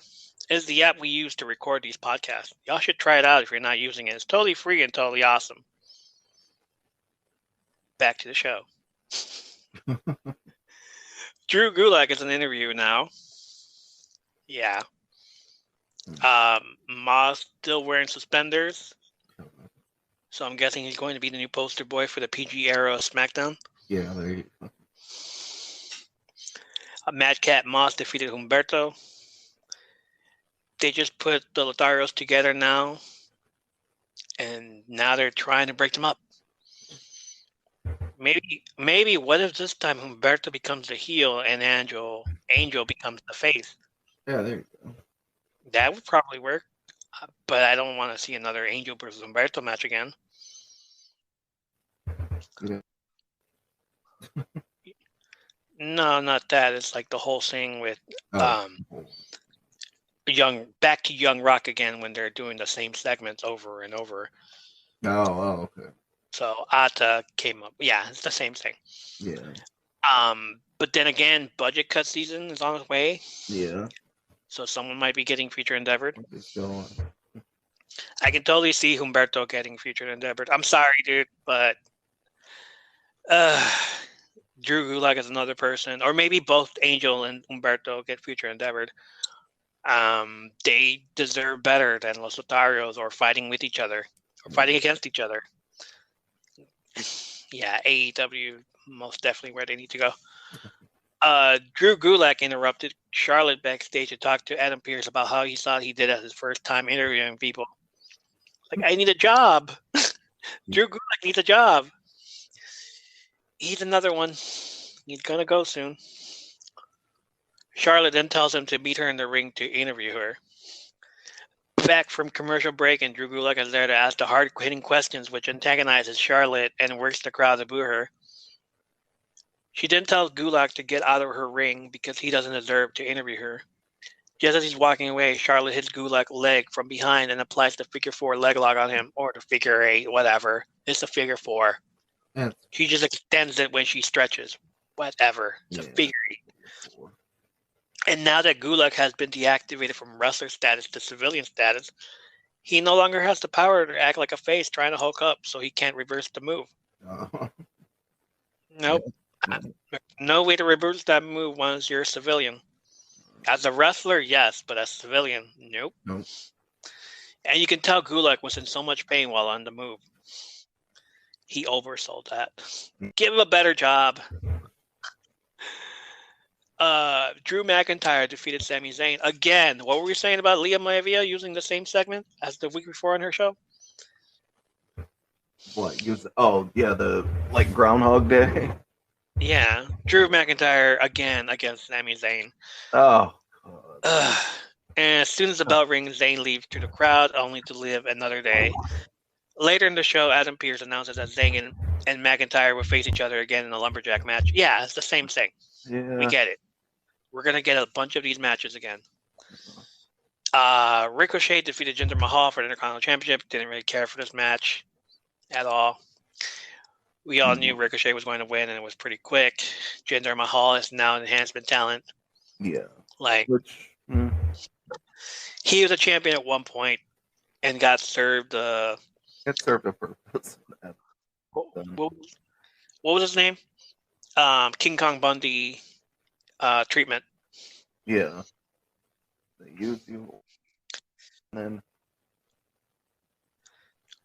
is the app we use to record these podcasts. Y'all should try it out if you're not using it. It's totally free and totally awesome. Back to the show. Drew Gulak is an interview now. Yeah. Moss still wearing suspenders. So I'm guessing he's going to be the new poster boy for the PG era of SmackDown. Yeah, there you go. Madcap Moss defeated Humberto. They just put the Lotharios together now. And now they're trying to break them up. Maybe what if this time Humberto becomes the heel and Angel becomes the face? Yeah, there you go. That would probably work. But I don't want to see another Angel versus Humberto match again. Yeah. No, not that. It's like the whole thing with back to Young Rock again when they're doing the same segments over and over. Oh, okay. So Atta came up. Yeah, it's the same thing. Yeah. But then again, budget cut season is on its way. Yeah. So someone might be getting featured endeavored. It's going. I can totally see Humberto getting featured endeavored. I'm sorry, dude, but Drew Gulak is another person, or maybe both Angel and Humberto get featured endeavored. They deserve better than Los Lotharios or fighting with each other or fighting against each other. Yeah, AEW most definitely where they need to go. Drew Gulak interrupted Charlotte backstage to talk to Adam Pearce about how he thought he did at his first time interviewing people. Like, I need a job. Drew Gulak needs a job. He's another one. He's going to go soon. Charlotte then tells him to meet her in the ring to interview her. Back from commercial break, and Drew Gulak is there to ask the hard-hitting questions, which antagonizes Charlotte and works the crowd to boo her. She then tells Gulak to get out of her ring because he doesn't deserve to interview her. Just as he's walking away, Charlotte hits Gulak's leg from behind and applies the figure 4 leg lock on him, or the figure 8, whatever. It's a figure 4. Yeah. She just extends it when she stretches. Whatever. It's a figure 8. And now that Gulak has been deactivated from wrestler status to civilian status, he no longer has the power to act like a face trying to hulk up, so he can't reverse the move. Nope. No way to reverse that move once you're a civilian. As a wrestler, yes, but as a civilian, nope. And you can tell Gulak was in so much pain while on the move. He oversold that. Give him a better job. Drew McIntyre defeated Sami Zayn again. What were we saying about Leah Maivia using the same segment as the week before on her show? What? The Groundhog Day. Yeah, Drew McIntyre again against Sami Zayn. Oh. And as soon as the bell rings, Zayn leaves to the crowd, only to live another day. Later in the show, Adam Pearce announces that Zayn and McIntyre will face each other again in a lumberjack match. Yeah, it's the same thing. Yeah. We get it. We're going to get a bunch of these matches again. Ricochet defeated Jinder Mahal for the Intercontinental Championship. Didn't really care for this match at all. We all knew Ricochet was going to win, and it was pretty quick. Jinder Mahal is now an enhancement talent. Yeah. He was a champion at one point and got served it served a purpose. What was his name? King Kong Bundy treatment. Yeah. They used you. And then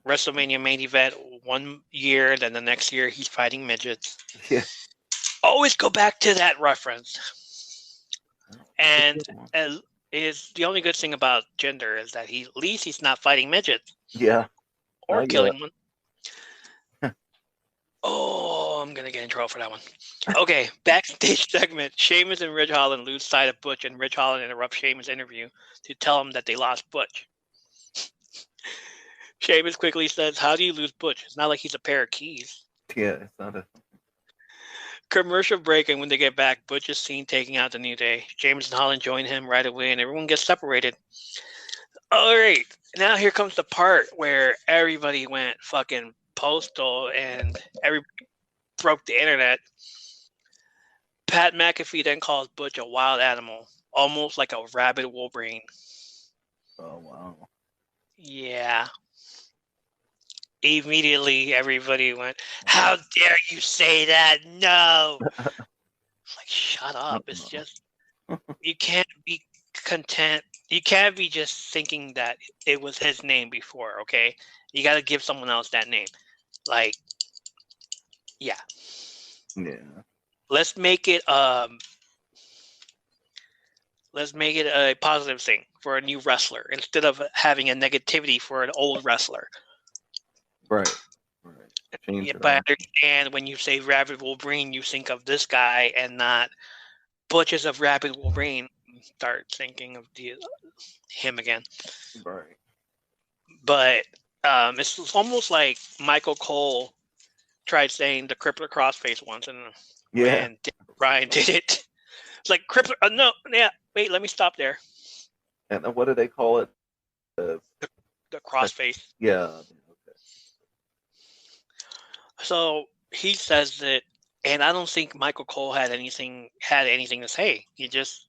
WrestleMania main event 1 year, then the next year he's fighting midgets. Yeah. Always go back to that reference. And is the only good thing about Jinder is that at least he's not fighting midgets. Yeah. Or killing one. Oh, I'm gonna get in trouble for that one. Okay, backstage segment. Sheamus and Ridge Holland lose sight of Butch, and Ridge Holland interrupts Sheamus' interview to tell him that they lost Butch. Sheamus quickly says, "How do you lose Butch? It's not like he's a pair of keys." Yeah, it's not a Commercial break, and when they get back, Butch is seen taking out the New Day. Sheamus and Holland join him right away, and everyone gets separated. All right, now here comes the part where everybody went fucking postal and everybody broke the internet. Pat McAfee then calls Butch a wild animal, almost like a rabid Wolverine. Oh, wow. Yeah. Immediately, everybody went, "How dare you say that? No!" It's like, shut up. It's just, you can't be content. You can't be just thinking that it was his name before, okay? You got to give someone else that name. Like, yeah. Yeah. Let's make it a positive thing for a new wrestler instead of having a negativity for an old wrestler. Right. Yeah, but I understand when you say Rabid Wolverine, you think of this guy and not Butches of Rabid Wolverine. Start thinking of him again. Right. But it's almost like Michael Cole tried saying the Crippler Crossface once, and when Ryan did it, it's like Crippler. No, yeah. Wait, let me stop there. And what do they call it? The crossface. Yeah. Okay. So he says that, and I don't think Michael Cole had anything to say. He just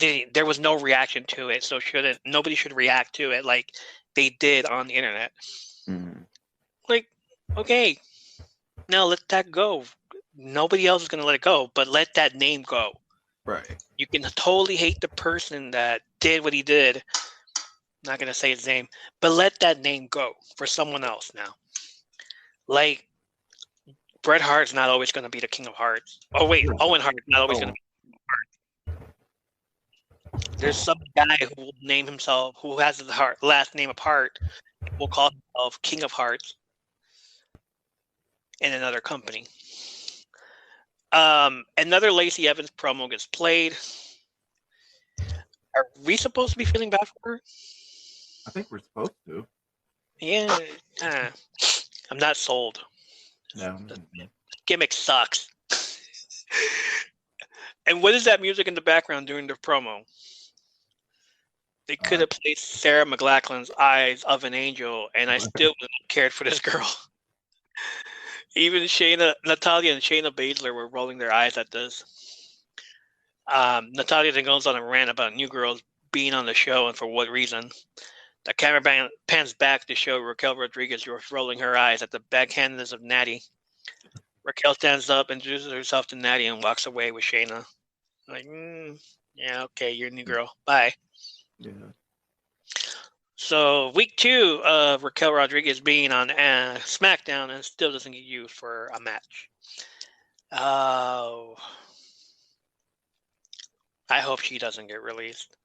there was no reaction to it, so nobody should react to it like they did on the internet. Mm-hmm. Like, okay, now let that go. Nobody else is gonna let it go, but let that name go. Right. You can totally hate the person that did what he did. I'm not gonna say his name, but let that name go for someone else now. Like, Bret Hart's not always going to be the King of Hearts. Oh, wait, Owen Hart's not always going to be the King of Hearts. There's some guy who will name himself, who has the last name of Hart, will call himself King of Hearts in another company. Another Lacey Evans promo gets played. Are we supposed to be feeling bad for her? I think we're supposed to. Yeah, I'm not sold. No. The gimmick sucks. And what is that music in the background during the promo? They could have played Sarah McLachlan's Eyes of an Angel, and I still wouldn't have cared for this girl. Even Natalya and Shayna Baszler were rolling their eyes at this. Natalya then goes on a rant about new girls being on the show and for what reason. The camera pans back to show Raquel Rodriguez rolling her eyes at the backhandedness of Natty. Raquel stands up, introduces herself to Natty, and walks away with Shayna. Like, yeah, okay, you're a new girl. Bye. Yeah. So, week 2 of Raquel Rodriguez being on SmackDown and still doesn't get used for a match. Oh. I hope she doesn't get released.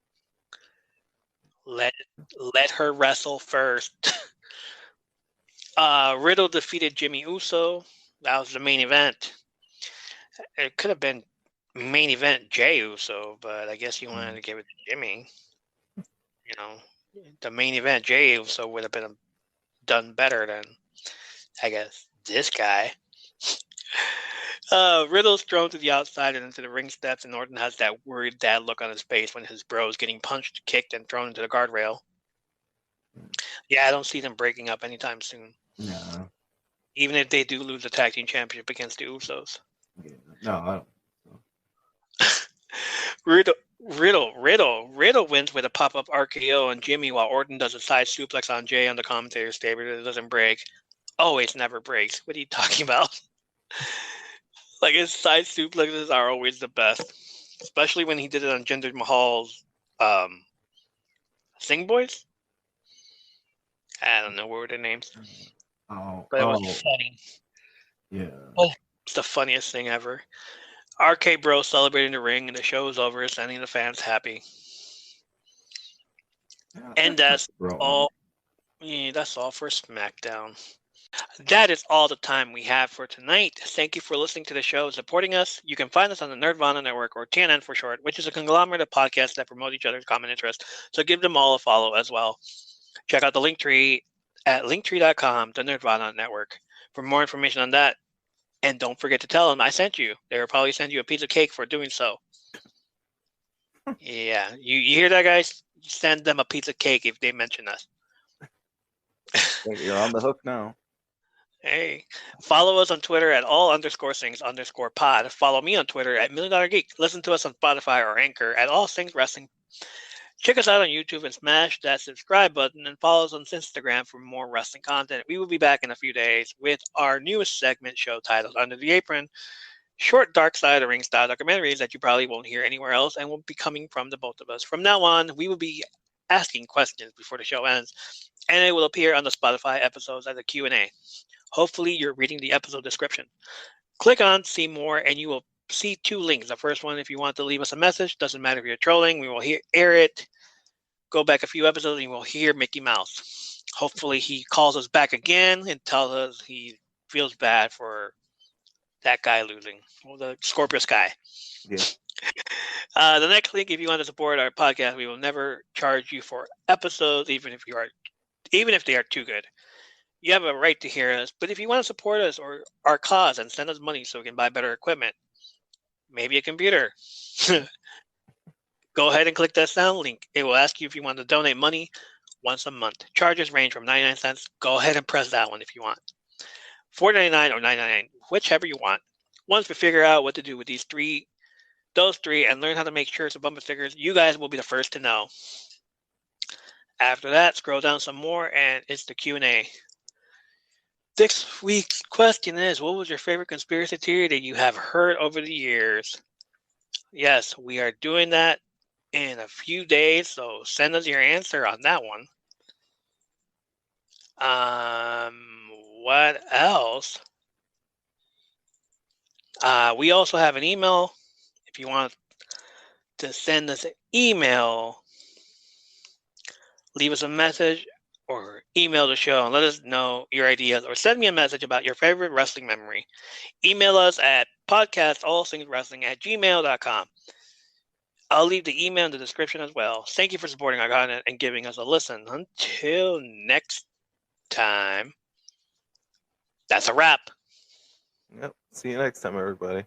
Let her wrestle first. Riddle defeated Jimmy Uso. That was the main event. It could have been main event Jey Uso, but I guess you wanted to give it to Jimmy. You know, the main event Jey Uso would have been done better than, I guess, this guy. Riddle's thrown to the outside and into the ring steps, and Orton has that worried dad look on his face when his bro is getting punched, kicked, and thrown into the guardrail. Yeah, I don't see them breaking up anytime soon. No. Even if they do lose the tag team championship against the Usos. Yeah. No, I don't. Riddle wins with a pop-up RKO on Jimmy while Orton does a side suplex on Jay on the commentator's table. It doesn't break. Always never breaks. What are you talking about? Like, his side suplexes are always the best. Especially when he did it on Jinder Mahal's Sing Boys? I don't know what were their names. But it was funny. Yeah. Oh, it's the funniest thing ever. RK Bro celebrating the ring, and the show is over, sending the fans happy. Yeah, And that's all. Yeah, that's all for SmackDown. That is all the time we have for tonight. Thank you for listening to the show and supporting us. You can find us on the Nerdvana Network, or TNN for short, which is a conglomerate of podcasts that promote each other's common interests. So give them all a follow as well. Check out the Linktree at linktree.com, the Nerdvana Network, for more information on that. And don't forget to tell them I sent you. They will probably send you a piece of cake for doing so. Yeah, you hear that, guys? Send them a piece of cake if they mention us. You're on the hook now. Hey, follow us on Twitter at all_things_pod. Follow me on Twitter at $1 Million Geek. Listen to us on Spotify or Anchor at All Things Wrestling. Check us out on YouTube and smash that subscribe button, and follow us on Instagram for more wrestling content. We will be back in a few days with our newest segment show titled Under the Apron. Short Dark Side of the Ring style documentaries that you probably won't hear anywhere else and will be coming from the both of us. From now on, we will be asking questions before the show ends, and it will appear on the Spotify episodes as a Q&A. Hopefully, you're reading the episode description. Click on See More, and you will see two links. The first one, if you want to leave us a message, doesn't matter if you're trolling, we will air it. Go back a few episodes, and you will hear Mickey Mouse. Hopefully, he calls us back again and tells us he feels bad for that guy losing. Well, the Scorpius guy. Yeah. The next link, if you want to support our podcast, we will never charge you for episodes, even if they are too good. You have a right to hear us, but if you want to support us or our cause and send us money so we can buy better equipment, maybe a computer, go ahead and click that sound link. It will ask you if you want to donate money once a month. Charges range from 99 cents. Go ahead and press that one if you want. $4.99 or $9.99, whichever you want. Once we figure out what to do with those three, and learn how to make shirts and bumper stickers, you guys will be the first to know. After that, scroll down some more, and it's the Q&A. This week's question is, what was your favorite conspiracy theory that you have heard over the years? Yes, we are doing that in a few days, so send us your answer on that one. What else? We also have an email. If you want to send us an email, leave us a message or email the show and let us know your ideas, or send me a message about your favorite wrestling memory. Email us at podcastallthingswrestling@gmail.com. I'll leave the email in the description as well. Thank you for supporting our content and giving us a listen. Until next time, that's a wrap. Yep. See you next time, everybody.